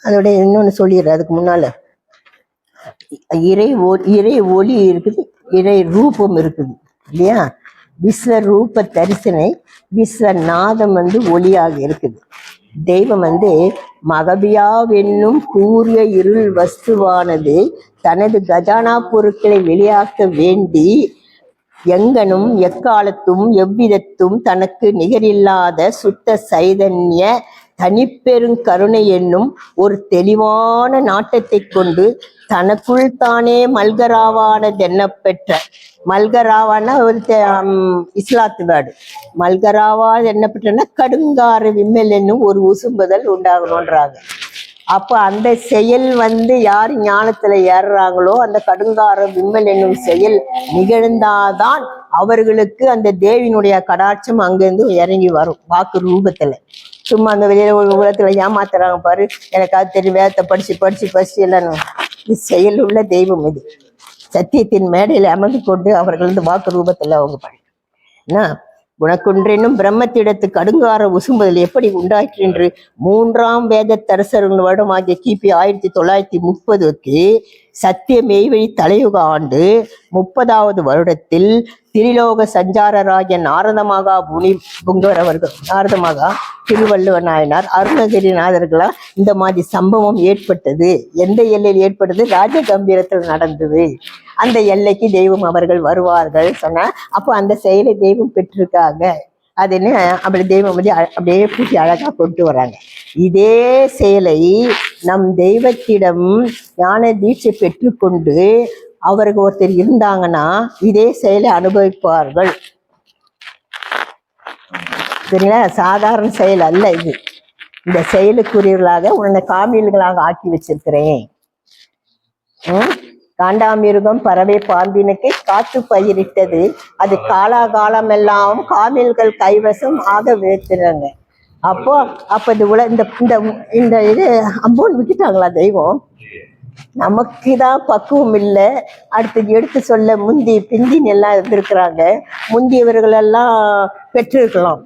அதோட இன்னொன்னு சொல்லிடுறேன். அதுக்கு முன்னால இறை ஒளி இருக்குது, இறை ரூபம் இருக்குது இல்லையா? விஸ்வரூப தரிசனை, விஸ்வநாதம் வந்து ஒளியாக இருக்குது. தெய்வம் வந்து மகபியாவென்னும் கூறிய இருள் வஸ்துவானது தனது கஜானா பொருட்களை வெளியாக்க வேண்டி எங்கனும் எக்காலத்தும் எவ்விதத்தும் தனக்கு நிகரில்லாத சுத்த சைதன்ய தனிப்பெருங்கருணை என்னும் ஒரு தெளிவான நாட்டத்தை கொண்டு தனக்குள் தானே மல்கராவானதென்ன பெற்ற. மல்கராவான்னா ஒரு இஸ்லாத்து வேர்டு. மல்கராவா என்ன பெற்றனா கடுங்கார விம்மல் என்னும் ஒரு உசும்புதல் உண்டாகணுன்றாங்க. அப்ப அந்த செயல் வந்து யார் ஞானத்துல ஏறுறாங்களோ அந்த கடுங்கார விம்மல் என்னும் செயல் நிகழ்ந்தாதான் அவர்களுக்கு அந்த தேவியினுடைய கடாட்சம் அங்கிருந்து இறங்கி வரும் வாக்கு ரூபத்துல. சும்மா அந்த வெளியில உலகத்துல ஏமாத்துறாங்க பாரு, எனக்கு அது தெரியும், வேதத்தை படிச்சு இல்லைன்னு. இது செயல் உள்ள தெய்வம். இது சத்தியத்தின் மேடையில அமர்ந்து கொண்டு அவர்கள் வந்து வாக்கு ரூபத்துல அவங்க என்ன குணக்குன்றென்னும் பிரம்மத்திடத்து கடுங்கார உசும்புதல் எப்படி உண்டாயிற்று என்று 3ஆம் வேத தரசர்கள் வருடமாகிய கிபி 1930க்கு சத்திய மெய்வழி தலையுக ஆண்டு 30வது வருடத்தில் திரிலோக சஞ்சாரராகிய நாரதமாகா புங்கவர் அவர்கள், நாரதமாகா திருவள்ளுவ நாயனார், அருணகிரிநாதர்களா இந்த மாதிரி சம்பவம் ஏற்பட்டது. எந்த எல்லையில் ஏற்பட்டது? ராஜ கம்பீரத்தில் நடந்தது. அந்த எல்லைக்கு தெய்வம் அவர்கள் வருவார்கள் சொன்னா, அப்போ அந்த செயலை தெய்வம் பெற்றிருக்காங்க. அதுன்னு அப்படி தெய்வம் வந்து அப்படியே பூட்டி அழகா கொண்டு வராங்க. இதே செயலை நம் தெய்வத்திடம் ஞான தீட்சை பெற்றுக்கொண்டு அவருக்கு ஒருத்தர் இருந்தாங்கன்னா இதே செயலை அனுபவிப்பார்கள். சரிங்களா? சாதாரண செயல் அல்ல இது. இந்த செயலுக்குரியவர்களாக உன்னை காமியல்களாக ஆக்கி வச்சிருக்கிறேன். காண்டாமிருகம் பறவை பாம்பினுக்கு காற்று பயிரிட்டது, அது காலாகாலம் எல்லாம் காமில்கள் கைவசம் ஆக வைக்கிறாங்க. அப்போ இது இந்த இது அம்போன்னு விட்டுட்டாங்களா தெய்வம்? நமக்கு தான் பக்குவம் இல்லை. அடுத்து எடுத்து சொல்ல முந்தி பிந்தின் எல்லாம் இருந்திருக்கிறாங்க. முந்தியவர்களெல்லாம் பெற்றிருக்கலாம்,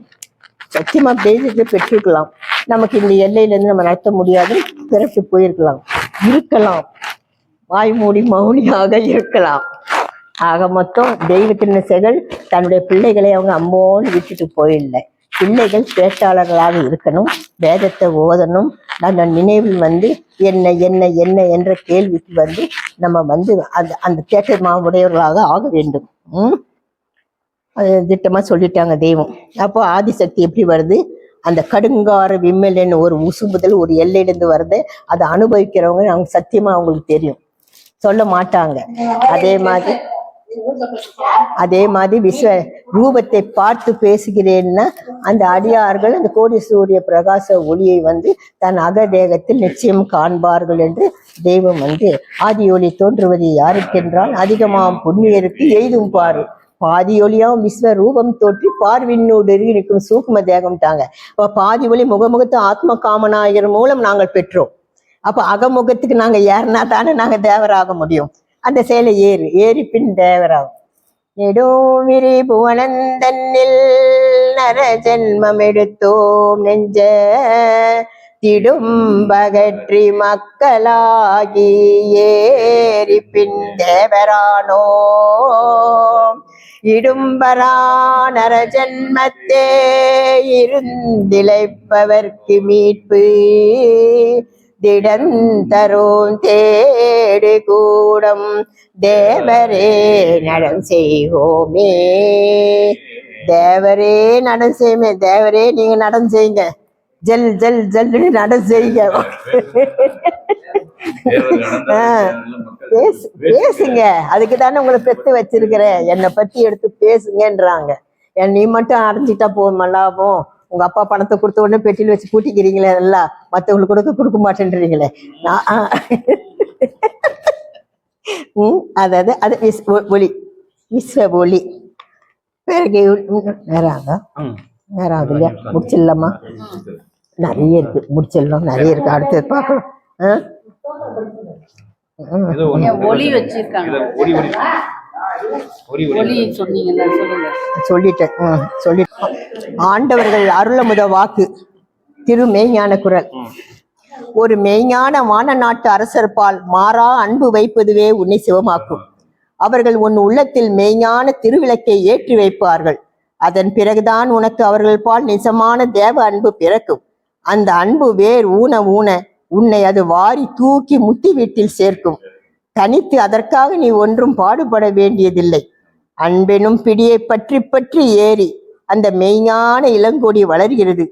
சத்தியமா பேசிட்டு பெற்றிருக்கலாம். நமக்கு இந்த எல்லையிலேருந்து நம்ம நடத்த முடியாது, பிறகு இருக்கலாம், வாய் மூடி மௌனியாக இருக்கலாம். ஆக மொத்தம் தெய்வத்தின் செயல் தன்னுடைய பிள்ளைகளை அவங்க அம்மோன்னு விட்டுட்டு போயிடல. பிள்ளைகள் பேச்சாளர்களாக இருக்கணும், வேதத்தை ஓதணும். அந்த நினைவில் என்ன என்ன என்ன என்ற கேள்விக்கு நம்ம அந்த அந்த தேட்டர் உடையவர்களாக ஆக வேண்டும். அது திட்டமா சொல்லிட்டாங்க தெய்வம். அப்போ ஆதிசக்தி எப்படி வருது? அந்த கடுங்கார விம்மல்னு ஒரு உசும்புதல் ஒரு எல்லையிலிருந்து வருது. அதை அனுபவிக்கிறவங்க அவங்க சத்தியமா அவங்களுக்கு தெரியும், சொல்ல மாட்டாங்க. அதே மாதிரி விஸ்வ ரூபத்தை பார்த்து பேசுகிறேன்னா அந்த அடியார்கள் அந்த கோடி சூரிய பிரகாச ஒளியை தன் அகதேகத்தில் நிச்சயம் காண்பார்கள் என்று தெய்வம் ஆதி ஒளி தோன்றுவது யாருக்கென்றால் அதிகமாம் புண்ணியருக்கு எய்தும் பாரு. பாதி ஒளியாவும் விஸ்வ ரூபம் தோற்றி பார்விண்ணோடு இருக்கும் சூக்கும தேகம்ட்டாங்க. அப்ப பாதி ஒளி முகமுகத்து ஆத்ம காமநாயகர் மூலம் நாங்கள் பெற்றோம். அப்ப அகமுகத்துக்கு நாங்க ஏறினா தானே நாங்க தேவராக முடியும். அந்த செயலை ஏறி பின் தேவராகும். நெடுவிரி புவனந்தன்னில் நர ஜென்மம் எடுத்தோம் நெஞ்ச திடும்பகற்றி மக்களாகி ஏறி பின் தேவரானோ இடும்பரா நர ஜென்மத்தே இருந்திழைப்பவர்க்கு மீட்பு திடந்தரும் தேடு கூடம் தேவரே நடம் செய்வோமே. தேவரே நடம் செய்யுமே. தேவரே நீங்க நடம் செய்யுங்க, ஜல் ஜல் ஜல்னு நடம் செய்யுங்க. பேசுங்க, அதுக்கு தானே உங்களை பெத்து வச்சிருக்கிறேன். என்னை பத்தி எடுத்து பேசுங்கன்றாங்க. நீ மட்டும் அடைஞ்சிட்டா போதும் லாபம். உங்க அப்பா பணத்தை கொடுத்த உடனே பெட்டியில் வச்சு கூட்டிக்கிறீங்களே, எல்லாம் மற்றவங்களுக்கு கொடுக்க மாட்டேன்றீங்களே. அதாவது அது ஒளி, விஸ்வ ஒளி. பிறகு நேரம் ஆகுது இல்லையா? முடிச்சிடலாமா? நிறைய இருக்கு, முடிச்சிடலாம், நிறைய இருக்கு. அடுத்தது பார்க்கலாம். சொல்லிட்டேன். ஆண்டவர்கள் அருளமுத வாக்கு திரு மெய்ஞான குரல். ஒரு மெய்ஞான வான நாட்டு அரசர்பால் மாறா அன்பு வைப்பதுவே உன்னை சிவமாக்கும். அவர்கள் உன் உள்ளத்தில் மெய்ஞான திருவிளக்கை ஏற்றி வைப்பார்கள். அதன் பிறகுதான் உனக்கு அவர்கள் பால் நிஜமான தேவ அன்பு பிறக்கும். அந்த அன்பு வேர் ஊன உன்னை அது வாரி தூக்கி முத்தி வீட்டில் சேர்க்கும். தனித்து அதற்காக நீ ஒன்றும் பாடுபட வேண்டியதில்லை. அன்பெனும் பிடியை பற்றி ஏறி அந்த மெய்ஞான இளங்கொடி வளர்கிறது.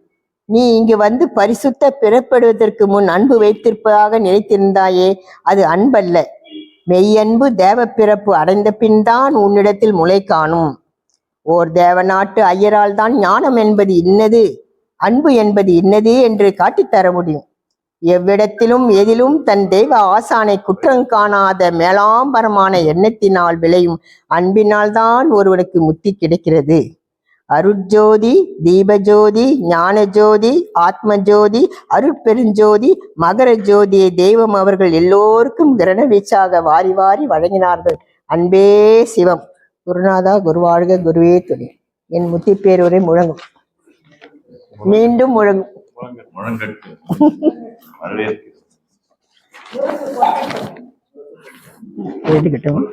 நீ இங்கு பரிசுத்த பிறப்படுவதற்கு முன் அன்பு வைத்திருப்பதாக நினைத்திருந்தாயே, அது அன்பல்ல. மெய்யன்பு தேவ பிறப்பு அடைந்த பின் தான் உன்னிடத்தில் முளை காணும். ஓர் தேவநாட்டு ஐயரால் தான் ஞானம் என்பது இன்னது, அன்பு என்பது இன்னது என்று காட்டித்தர முடியும். எவ்விடத்திலும் எதிலும் தன் தெய்வ ஆசானை குற்றம் காணாத மேலாம்பரமான எண்ணத்தினால் விளையும் அன்பினால் தான் ஒருவனுக்கு முத்தி கிடைக்கிறது. அருட்ஜோதி, தீபஜோதி, ஞான ஜோதி, ஆத்ம ஜோதி, அருட்பெருஞ்சோதி, மகர ஜோதியை தெய்வம் அவர்கள் எல்லோருக்கும் கிரண வீச்சாக வாரி வாரி வழங்கினார்கள். அன்பே சிவம். குருநாதா குருவாழ்க, குருவே துணை. என் முத்தி பேரூரை முழங்கும், மீண்டும் முழங்கும். எடுக்கட்டும்.